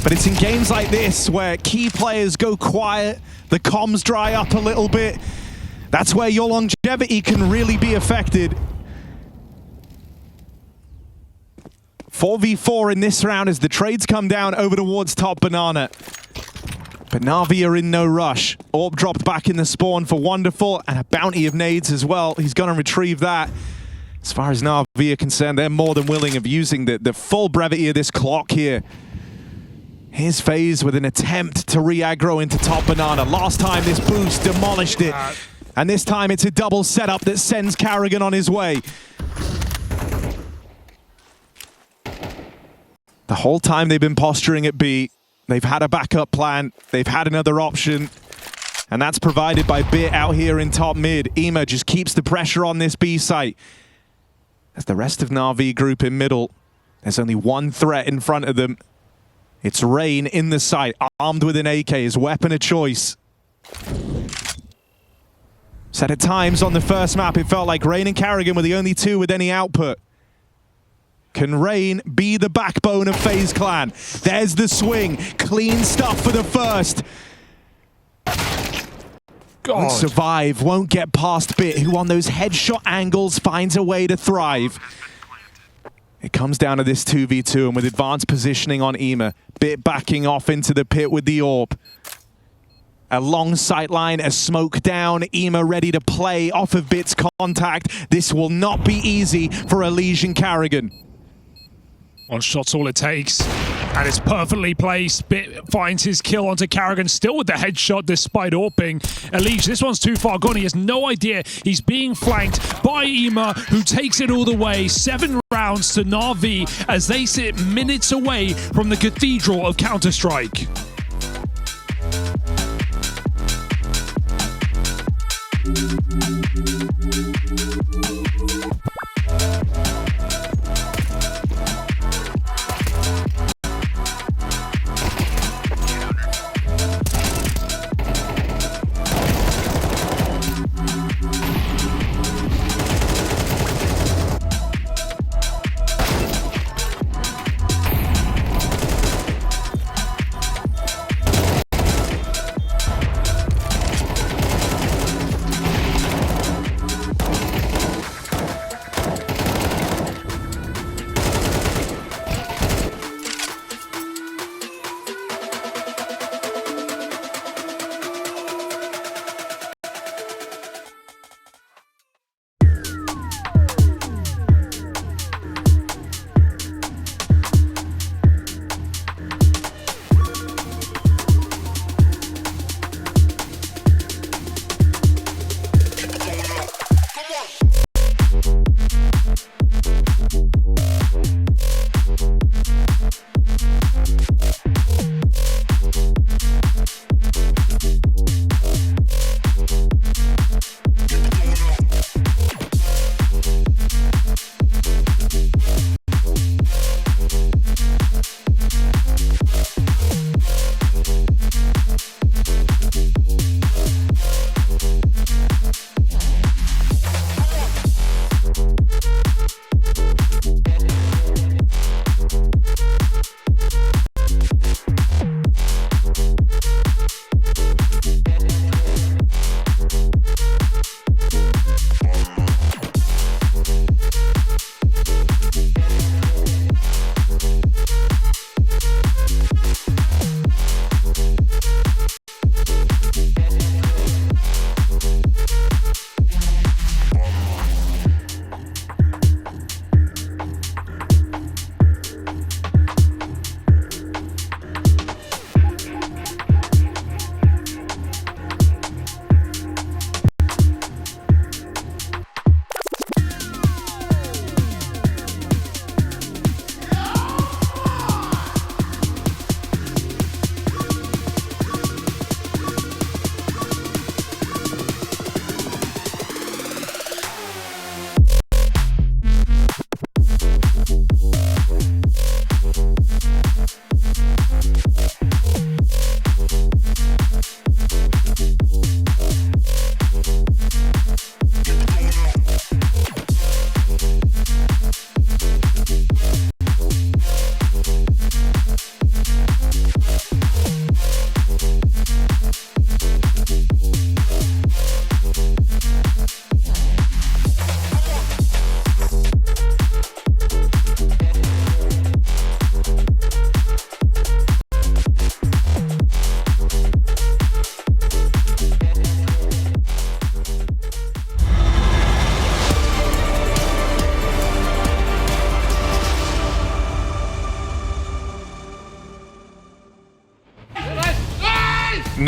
but it's in games like this where key players go quiet, the comms dry up a little bit. That's where your longevity can really be affected. 4v4 in this round as the trades come down over towards top banana. But NAVI are in no rush. AWP dropped back in the spawn for Wonderful, and a bounty of nades as well. He's going to retrieve that. As far as NAVI are concerned, they're more than willing of using the full brevity of this clock here. Here's FaZe with an attempt to re-aggro into top banana. Last time this boost demolished it. And this time it's a double setup that sends Karrigan on his way. The whole time they've been posturing at B, they've had a backup plan, they've had another option, and that's provided by Bit out here in top mid. Ema just keeps the pressure on this B site. As the rest of NAVI group in middle, there's only one threat in front of them. It's Rain in the site, armed with an AK, his weapon of choice. Said at times on the first map, it felt like Rain and Karrigan were the only two with any output. Can Rain be the backbone of FaZe Clan? There's the swing. Clean stuff for the first. Won't survive, won't get past Bit, who on those headshot angles finds a way to thrive. It comes down to this 2v2, and with advanced positioning on Ema, Bit backing off into the pit with the AWP. A long sight line, a smoke down, Ema ready to play off of Bit's contact. This will not be easy for Elysian Karrigan. One shot's all it takes, and it's perfectly placed. Bit finds his kill onto Karrigan, still with the headshot despite AWPing. Elysian, this one's too far gone. He has no idea. He's being flanked by Ema, who takes it all the way. 7 rounds to NAVI as they sit minutes away from the cathedral of Counter-Strike.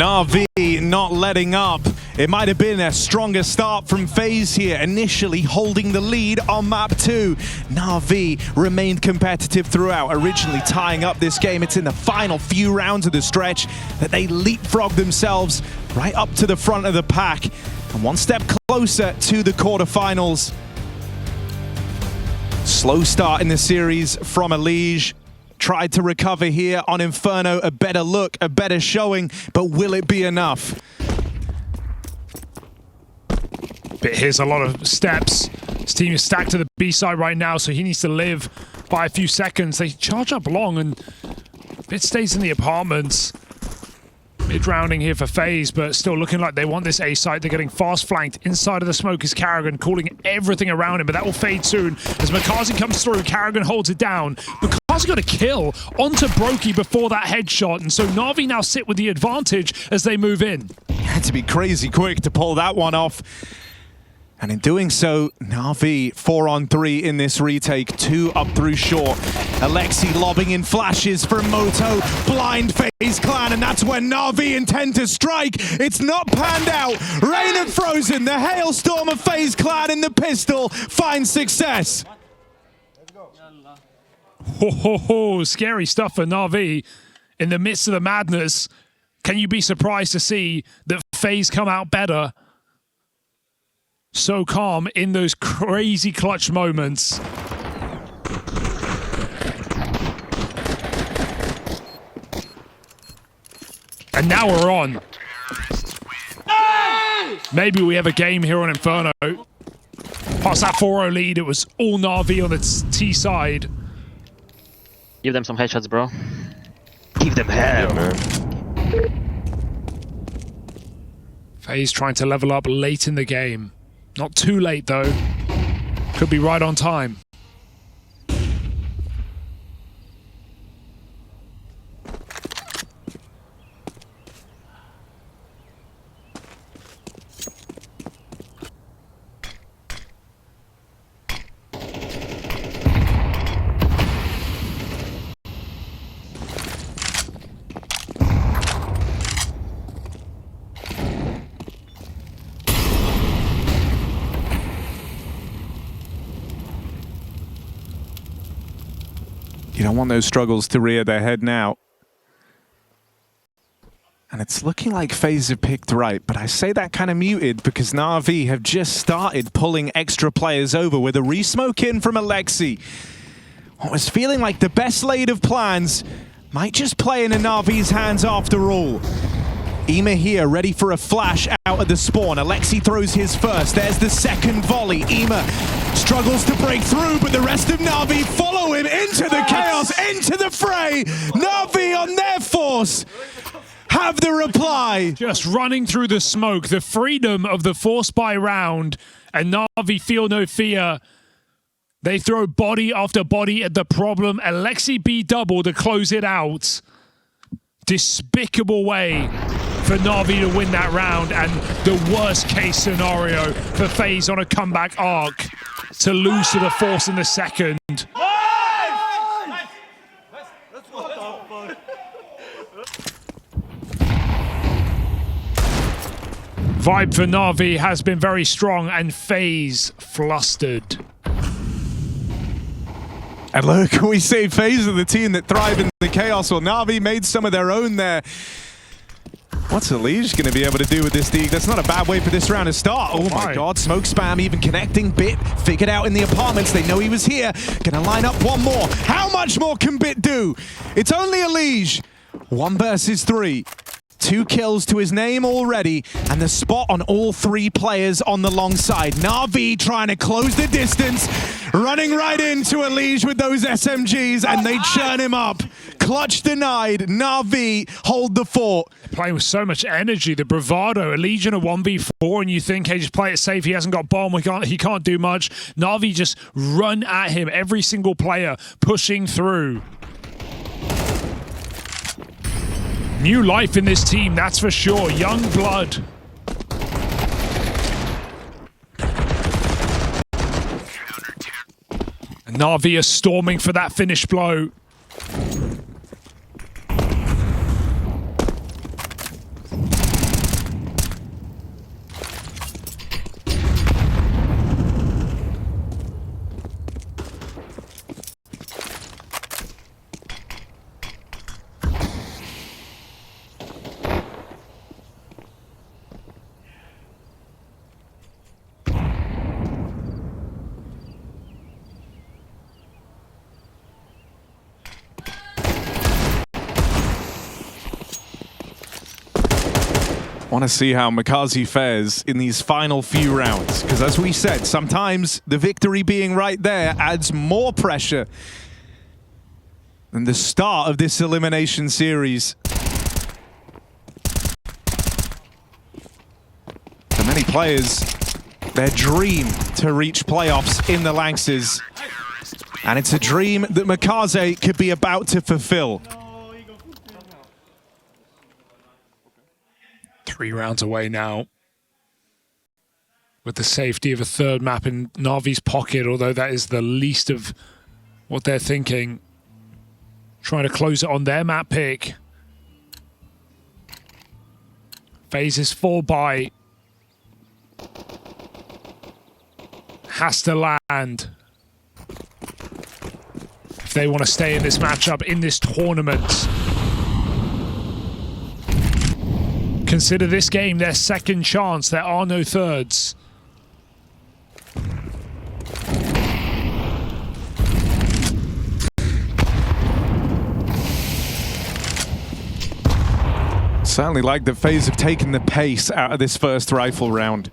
NAVI not letting up. It might have been a stronger start from FaZe here, initially holding the lead on map 2. NAVI remained competitive throughout, originally tying up this game. It's in the final few rounds of the stretch that they leapfrog themselves right up to the front of the pack and one step closer to the quarterfinals. Slow start in the series from Elige. Tried to recover here on Inferno, a better look, a better showing, but will it be enough? But here's a lot of steps. His team is stacked to the B side right now, so he needs to live by a few seconds. They charge up long, and it stays in the apartments. Mid-rounding here for FaZe, but still looking like they want this A site. They're getting fast flanked. Inside of the smoke is Karrigan, calling everything around him, but that will fade soon. As Makazi comes through, Karrigan holds it down. Makazi got a kill onto Brokey before that headshot, and so NAVI now sit with the advantage as they move in. Had to be crazy quick to pull that one off. And in doing so, NAVI 4-on-3 in this retake, 2 up through short. Alexi lobbing in flashes from Moto, blind FaZe Clan, and that's when NAVI intend to strike. It's not panned out. Rain and Frozen, the hailstorm of FaZe Clan in the pistol finds success. Ho, ho, ho. Scary stuff for NAVI in the midst of the madness. Can you be surprised to see that FaZe come out better? So calm in those crazy clutch moments. And now we're on. Maybe we have a game here on Inferno. Past that 4-0 lead, it was all NAVI on the T side. Give them some headshots, bro. Give them hell, man. FaZe trying to level up late in the game. Not too late, though. Could be right on time. You don't want those struggles to rear their head now. And it's looking like FaZe have picked right, but I say that kind of muted because NAVI have just started pulling extra players over with a re-smoke in from Alexi. What was feeling like the best laid of plans might just play in NAVI's hands after all. Ema here, ready for a flash out of the spawn. Alexi throws his first. There's the second volley. Ema struggles to break through, but the rest of NAVI follow him into the chaos, into the fray. NAVI on their force have the reply. Just running through the smoke, the freedom of the force by round, and NAVI feel no fear. They throw body after body at the problem. Alexi B double to close it out. Despicable way for NAVI to win that round, and the worst case scenario for FaZe on a comeback arc to lose to the force in the second. Vibe for NAVI has been very strong, and FaZe flustered. And look, we say FaZe are the team that thrive in the chaos. Well, NAVI made some of their own there. What's Elige going to be able to do with this Deeg? That's not a bad way for this round to start. Oh my god, smoke spam even connecting. Bit figured out in the apartments. They know he was here. Gonna line up one more. How much more can Bit do? It's only Elige. 1 versus 3. 2 kills to his name already, and the spot on all 3 players on the long side. NAVI trying to close the distance, running right into Elige with those SMGs, and they churn him up. Clutch denied. NAVI hold the fort. Playing with so much energy, the bravado. Elige in a 1v4, and you think, hey, just play it safe. He hasn't got bomb. He can't do much. NAVI just run at him. Every single player pushing through. New life in this team, that's for sure. Young blood. And NAVI are storming for that finish blow. Want to see how Makazi fares in these final few rounds, because as we said, sometimes the victory being right there adds more pressure than the start of this elimination series. For many players, their dream to reach playoffs in the Lanxes, and it's a dream that Makazi could be about to fulfill. 3 rounds away now, with the safety of a third map in Navi's pocket, although that is the least of what they're thinking. Trying to close it on their map pick. FaZe's fall by. Has to land. If they want to stay in this matchup, in this tournament. Consider this game their second chance. There are no thirds. Certainly like that FaZe have taken the pace out of this first rifle round.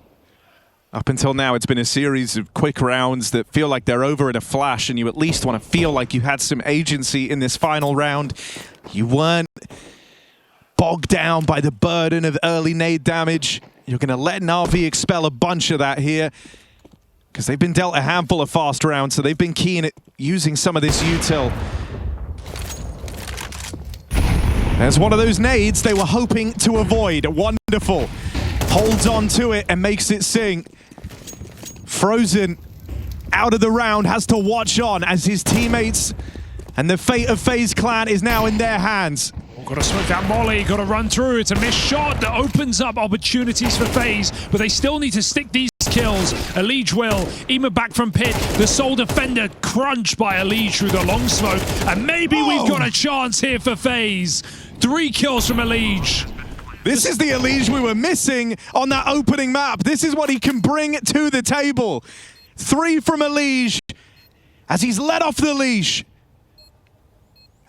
Up until now, it's been a series of quick rounds that feel like they're over in a flash, and you at least want to feel like you had some agency in this final round. You weren't bogged down by the burden of early nade damage. You're going to let NAVI expel a bunch of that here, because they've been dealt a handful of fast rounds, so they've been keen at using some of this util. There's one of those nades they were hoping to avoid. Wonderful. Holds on to it and makes it sing. Frozen out of the round, has to watch on as his teammates and the fate of FaZe Clan is now in their hands. Got to smoke that molly, got to run through. It's a missed shot that opens up opportunities for FaZe, but they still need to stick these kills. Elige will. Ema back from pit. The sole defender crunched by Elige through the long smoke, and maybe we've got a chance here for FaZe. 3 kills from Elige. This is the Elige we were missing on that opening map. This is what he can bring to the table. 3 from Elige as he's let off the leash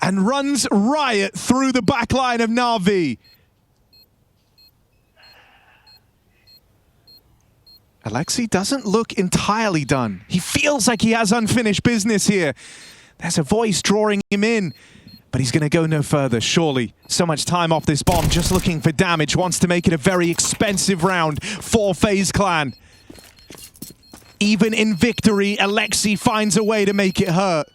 and runs riot through the backline of NAVI. Alexi doesn't look entirely done. He feels like he has unfinished business here. There's a voice drawing him in, but he's going to go no further, surely. So much time off this bomb, just looking for damage. Wants to make it a very expensive round for FaZe Clan. Even in victory, Alexi finds a way to make it hurt.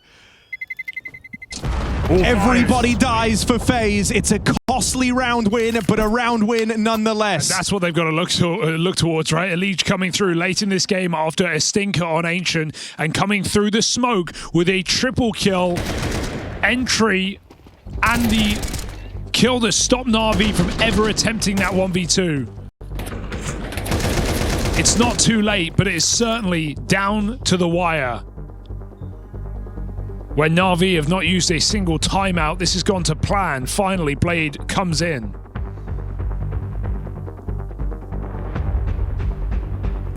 Everybody dies for FaZe. It's a costly round win, but a round win nonetheless. And that's what they've got to look towards, right? Elige coming through late in this game after a stinker on Ancient and coming through the smoke with a triple kill entry and the kill to stop NAVI from ever attempting that 1v2. It's not too late, but it is certainly down to the wire. Where NAVI have not used a single timeout, this has gone to plan. Finally, Blade comes in.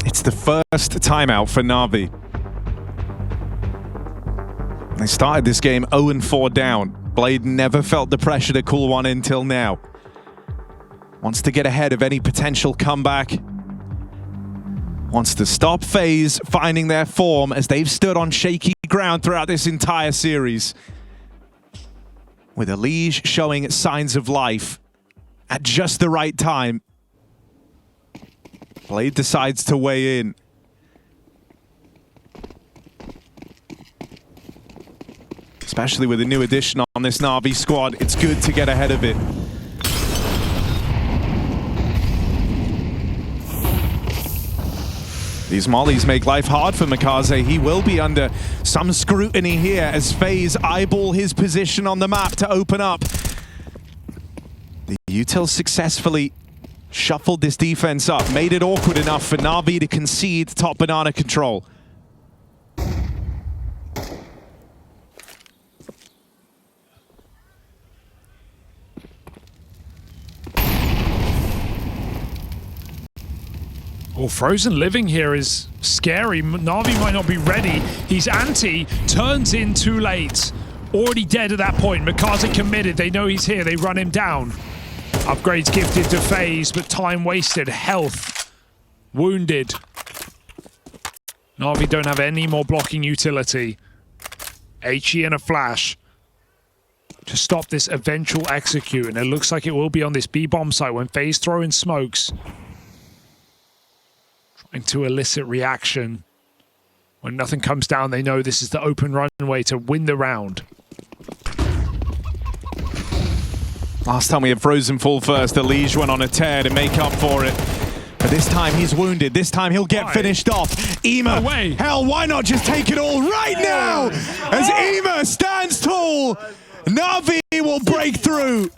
It's the first timeout for NAVI. They started this game 0-4 down. Blade never felt the pressure to call one until now. Wants to get ahead of any potential comeback. Wants to stop FaZe finding their form as they've stood on shaky ground throughout this entire series. With Elige showing signs of life at just the right time. Blade decides to weigh in. Especially with a new addition on this NAVI squad, it's good to get ahead of it. These mollies make life hard for Makazi. He will be under some scrutiny here as FaZe eyeball his position on the map to open up. The util successfully shuffled this defense up, made it awkward enough for NAVI to concede top banana control. Well, Frozen living here is scary. NAVI might not be ready. He's anti, turns in too late. Already dead at that point. Makazi committed. They know he's here. They run him down. Upgrades gifted to FaZe, but time wasted. Health wounded. NAVI don't have any more blocking utility. HE and a flash to stop this eventual execute, and it looks like it will be on this B-bomb site when FaZe throw in smokes. Trying to elicit reaction. When nothing comes down, they know this is the open runway to win the round. Last time we had Frozen full first, the Liege went on a tear to make up for it. But this time he's wounded. This time he'll get finished off. IEM, way. hell, why not just take it all right now? As IEM stands tall, NAVI will break through.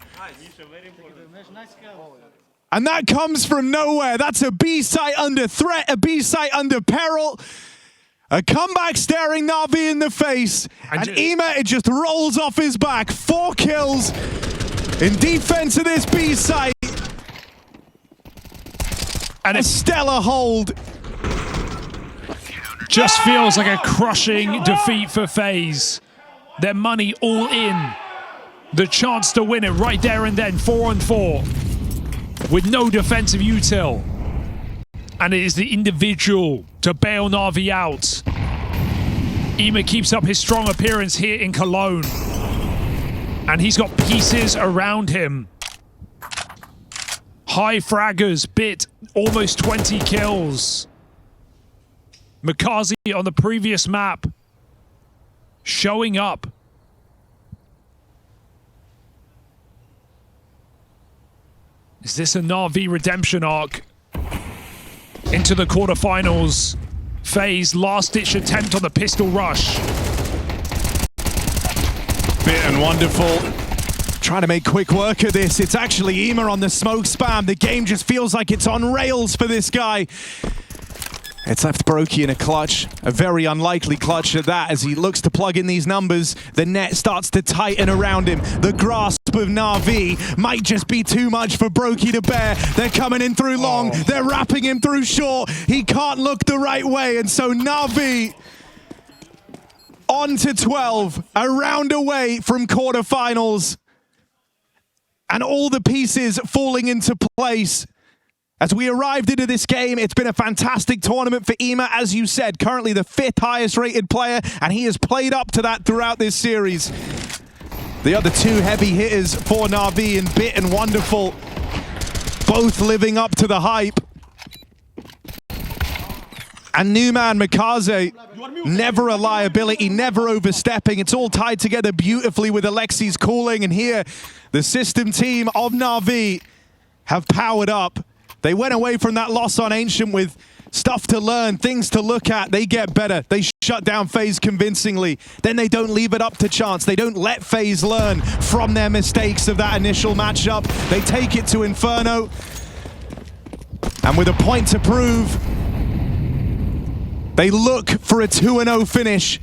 And that comes from nowhere. That's a B site under threat, a B site under peril. A comeback staring NAVI in the face. And IEM, it just rolls off his back. 4 kills in defense of this B site. And a stellar hold. Just feels like a crushing defeat for FaZe. Their money all in. The chance to win it right there and then, 4-on-4. With no defensive util. And it is the individual to bail NAVI out. IEM keeps up his strong appearance here in Cologne. And he's got pieces around him. High fraggers, bit, almost 20 kills. Makazi on the previous map. Showing up. Is this a NAVI redemption arc? Into the quarterfinals. FaZe last-ditch attempt on the pistol rush. Bit and wonderful. Trying to make quick work of this. It's actually IEM on the smoke spam. The game just feels like it's on rails for this guy. It's left Brokey in a clutch. A very unlikely clutch at that as he looks to plug in these numbers. The net starts to tighten around him. The grasp of NAVI might just be too much for Brokey to bear. They're coming in through long. They're wrapping him through short. He can't look the right way. And so NAVI on to 12. A round away from quarterfinals. And all the pieces falling into place. As we arrived into this game, it's been a fantastic tournament for IEM, as you said, currently the 5th highest rated player, and he has played up to that throughout this series. The other 2 heavy hitters for NAVI and Bit and Wonderful, both living up to the hype. And new man Makaze, never a liability, never overstepping. It's all tied together beautifully with Alexi's calling, and here the system team of NAVI have powered up. They went away from that loss on Ancient with stuff to learn, things to look at. They get better. They shut down FaZe convincingly. Then they don't leave it up to chance. They don't let FaZe learn from their mistakes of that initial matchup. They take it to Inferno. And with a point to prove, they look for a 2-0 finish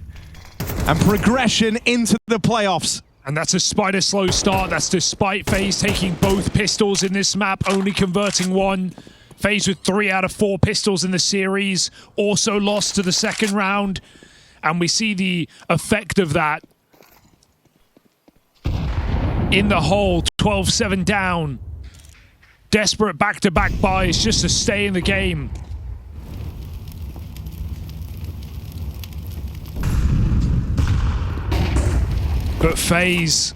and progression into the playoffs. And that's despite a slow start. That's despite FaZe taking both pistols in this map, only converting 1. FaZe with 3 out of 4 pistols in the series, also lost to the second round. And we see the effect of that in the hole, 12-7 down. Desperate back-to-back buys just to stay in the game. But FaZe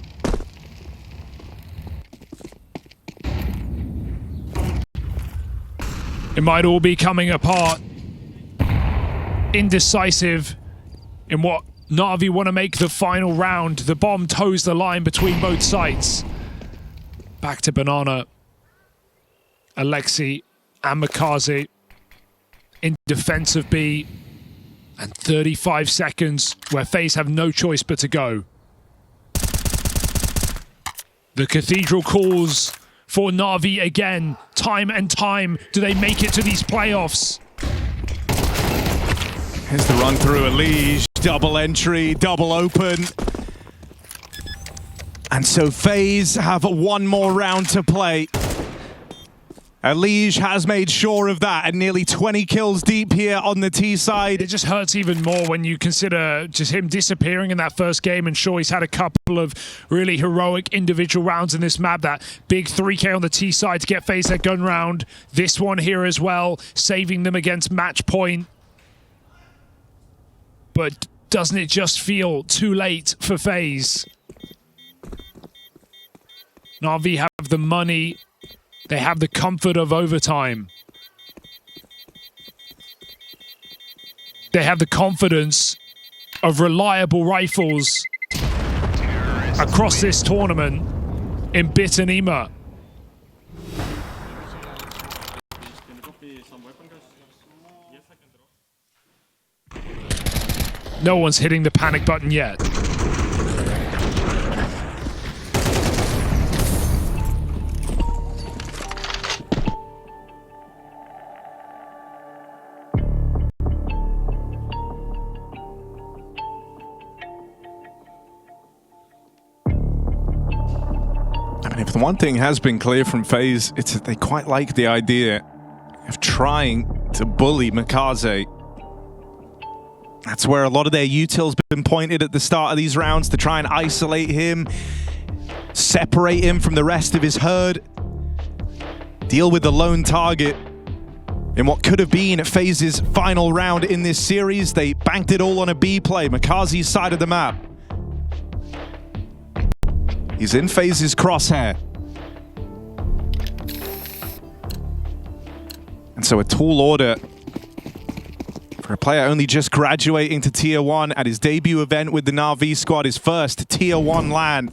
it might all be coming apart. Indecisive in what NAVI want to make the final round. The bomb toes the line between both sides. Back to Banana, Alexi and Makazi in defense of B. And 35 seconds where FaZe have no choice but to go. The Cathedral calls for NAVI again. Time and time. Do they make it to these playoffs? Here's the run through a Liege. Double entry, double open. And so FaZe have 1 more round to play. Elige has made sure of that, and nearly 20 kills deep here on the T side. It just hurts even more when you consider just him disappearing in that first game. And sure, he's had a couple of really heroic individual rounds in this map. That big 3K on the T side to get FaZe their gun round. This one here as well, saving them against match point. But doesn't it just feel too late for FaZe? NAVI have the money. They have the comfort of overtime. They have the confidence of reliable rifles across this tournament in Bit and Ema. No one's hitting the panic button yet. If the one thing has been clear from FaZe, it's that they quite like the idea of trying to bully Makaze. That's where a lot of their util's been pointed at the start of these rounds, to try and isolate him, separate him from the rest of his herd, deal with the lone target. In what could have been FaZe's final round in this series, they banked it all on a B play, Makaze's side of the map. He's in FaZe's crosshair. And so a tall order for a player only just graduating to Tier 1 at his debut event with the NAVI squad, his first Tier 1 LAN.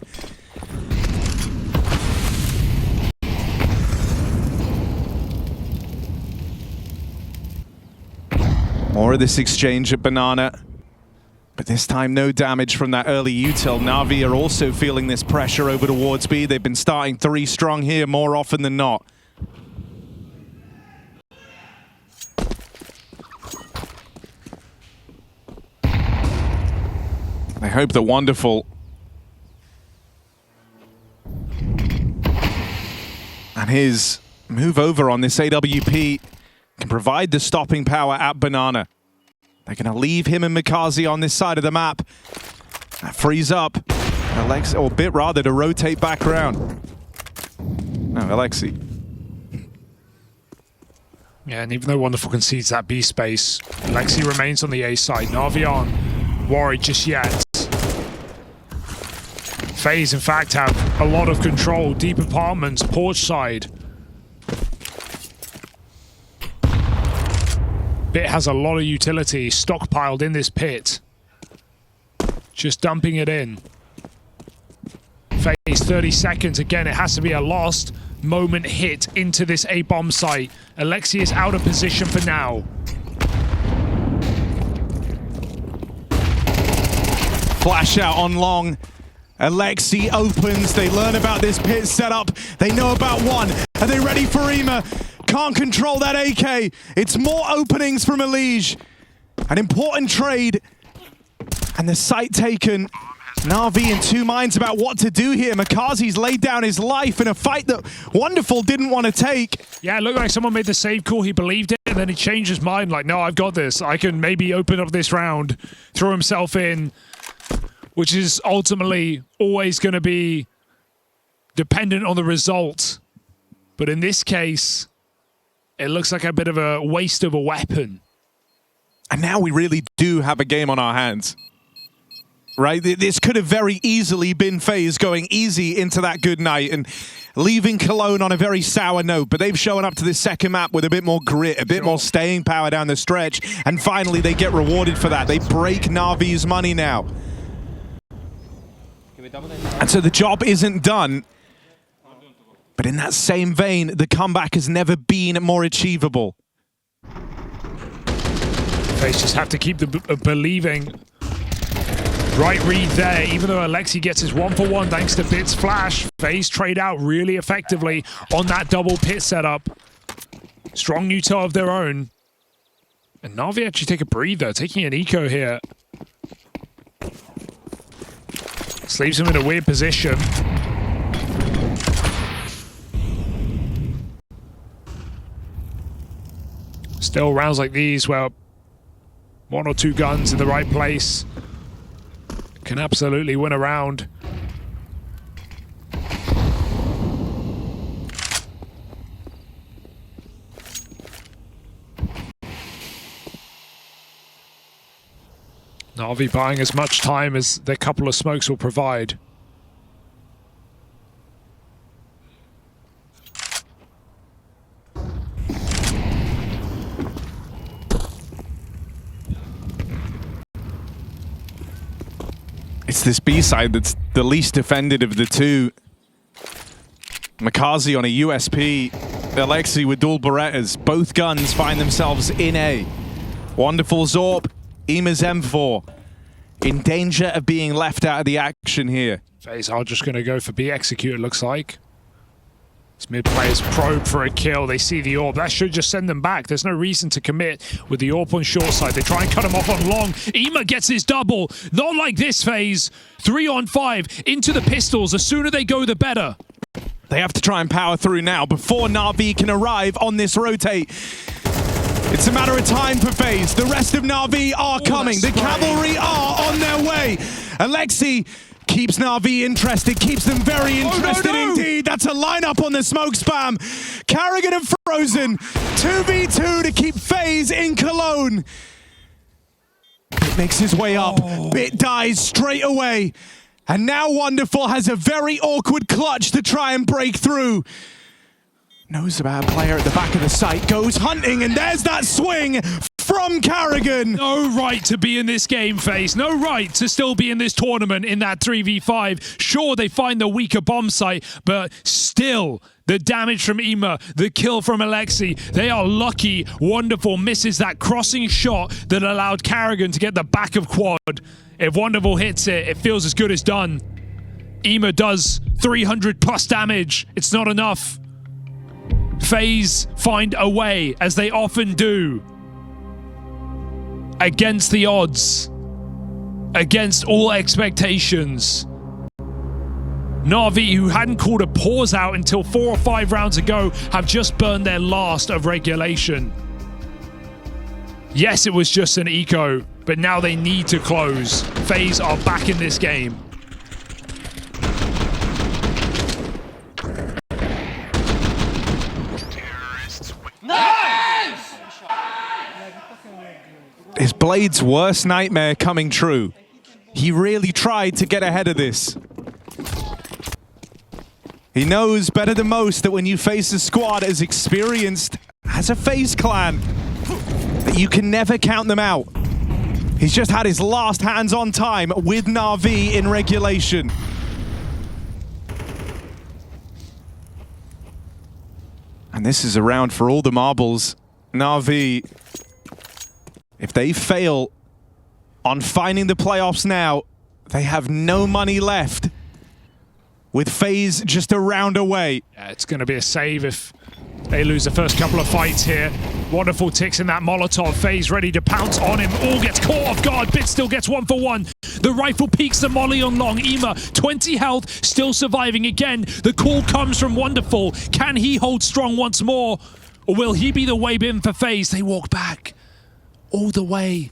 More of this exchange at Banana. But this time, no damage from that early util. NAVI are also feeling this pressure over towards B. They've been starting 3 strong here more often than not. I hope that Wonderful and his move over on this AWP can provide the stopping power at Banana. They're going to leave him and Makaze on this side of the map. That frees up Alexi, or Bit rather, to rotate back around. No, Alexi. Yeah, and even though Wonderful concedes that B space, Alexi remains on the A side. NAVI aren't worried just yet. FaZe, in fact, have a lot of control. Deep apartments, porch side. Bit has a lot of utility stockpiled in this pit. Just dumping it in. FaZe 30 seconds. Again, it has to be a last moment hit into this A-bomb site. Alexi is out of position for now. Flash out on long. Alexi opens. They learn about this pit setup. They know about one. Are they ready for Ema? Can't control that AK. It's more openings from Elige. An important trade. And the site taken. NAVI in 2 minds about what to do here. Makaze's laid down his life in a fight that Wonderful didn't want to take. Yeah, it looked like someone made the save call. He believed it, and then he changed his mind. Like, no, I've got this. I can maybe open up this round. Throw himself in. Which is ultimately always going to be dependent on the result. But in this case, it looks like a bit of a waste of a weapon. And now we really do have a game on our hands. Right? This could have very easily been FaZe going easy into that good night and leaving Cologne on a very sour note. But they've shown up to this second map with a bit more grit, a bit more staying power down the stretch. And finally, they get rewarded for that. They break Navi's money now. And so the job isn't done. But in that same vein, the comeback has never been more achievable. FaZe just have to keep the believing. Right read there, even though Alexi gets his 1-for-1 thanks to Bit's flash. FaZe trade out really effectively on that double pit setup. Strong util of their own. And NAVI actually take a breather, taking an eco here. This leaves him in a weird position. Still rounds like these where one or two guns in the right place can absolutely win a round. NAVI buying as much time as their couple of smokes will provide. It's this B side that's the least defended of the two. Makazi on a USP, Alexi with dual Berettas. Both guns find themselves in A. Wonderful Zorp, Ima's M4 in danger of being left out of the action here. FaZe are just going to go for B execute, it looks like. This mid players probe for a kill. They see the AWP. That should just send them back. There's no reason to commit with the AWP on short side. They try and cut him off on long. Ima gets his double. Not like this, FaZe. 3 on 5 into the pistols. The sooner they go, the better. They have to try and power through now before NAVI can arrive on this rotate. It's a matter of time for FaZe. The rest of NAVI are coming. The cavalry are on their way. Alexi keeps NAVI interested, keeps them very interested indeed. That's a lineup on the smoke spam. Carrigan and Frozen, 2v2 to keep FaZe in Cologne. Bit makes his way up, Bit dies straight away. And now Wonderful has a very awkward clutch to try and break through. Knows about a player at the back of the site, goes hunting, and there's that swing from Carrigan. No right to be in this game, FaZe. No right to still be in this tournament in that 3v5. Sure, they find the weaker bomb site, but still, the damage from Ima, the kill from Alexi, they are lucky. Wonderful misses that crossing shot that allowed Carrigan to get the back of quad. If Wonderful hits it, it feels as good as done. Ima does 300 plus damage. It's not enough. FaZe find a way, as they often do, against the odds, against all expectations. NAVI, who hadn't called a pause out until 4 or 5 rounds ago, have just burned their last of regulation. Yes, it was just an eco, but now they need to close. FaZe are back in this game. Is Blade's worst nightmare coming true? He really tried to get ahead of this. He knows better than most that when you face a squad as experienced as a FaZe clan, that you can never count them out. He's just had his last hands-on time with NAVI in regulation. And this is a round for all the marbles. NAVI, if they fail on finding the playoffs now, they have no money left. With FaZe just a round away. Yeah, it's going to be a save if they lose the first couple of fights here. Wonderful ticks in that Molotov. FaZe ready to pounce on him. All gets caught off guard. Bit still gets 1 for 1. The rifle peeks the molly on long. Ima, 20 health, still surviving again. The call comes from Wonderful. Can he hold strong once more? Or will he be the way in for FaZe? They walk back all the way.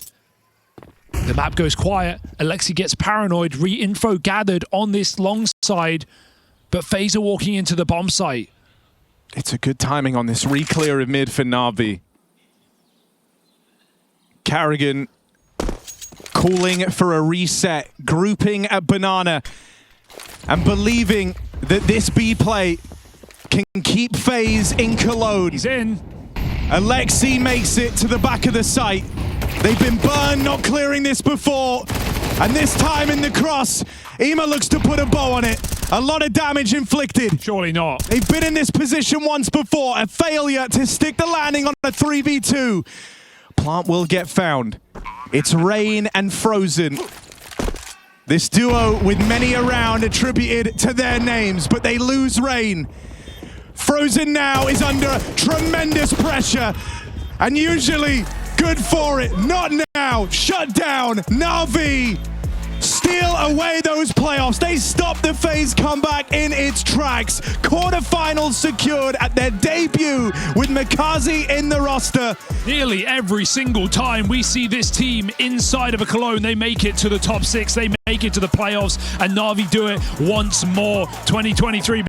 The map goes quiet. Alexi gets paranoid. Re-info gathered on this long side. But FaZe are walking into the bomb site. It's a good timing on this re-clear of mid for NAVI. Carrigan calling for a reset, grouping at Banana, and believing that this B play can keep FaZe in Cologne. He's in. Alexi makes it to the back of the site. They've been burned not clearing this before. And this time in the cross, Ima looks to put a bow on it. A lot of damage inflicted. Surely not. They've been in this position once before. A failure to stick the landing on a 3v2. Plant will get found. It's Rain and Frozen. This duo with many around attributed to their names, but they lose Rain. Frozen now is under tremendous pressure. And usually good for it. Not now. Shut down. NAVI steal away those playoffs. They stop the FaZe comeback in its tracks. Quarterfinals secured at their debut with Mikaze in the roster. Nearly every single time we see this team inside of a Cologne, they make it to the top 6, they make it to the playoffs, and NAVI do it once more. 2023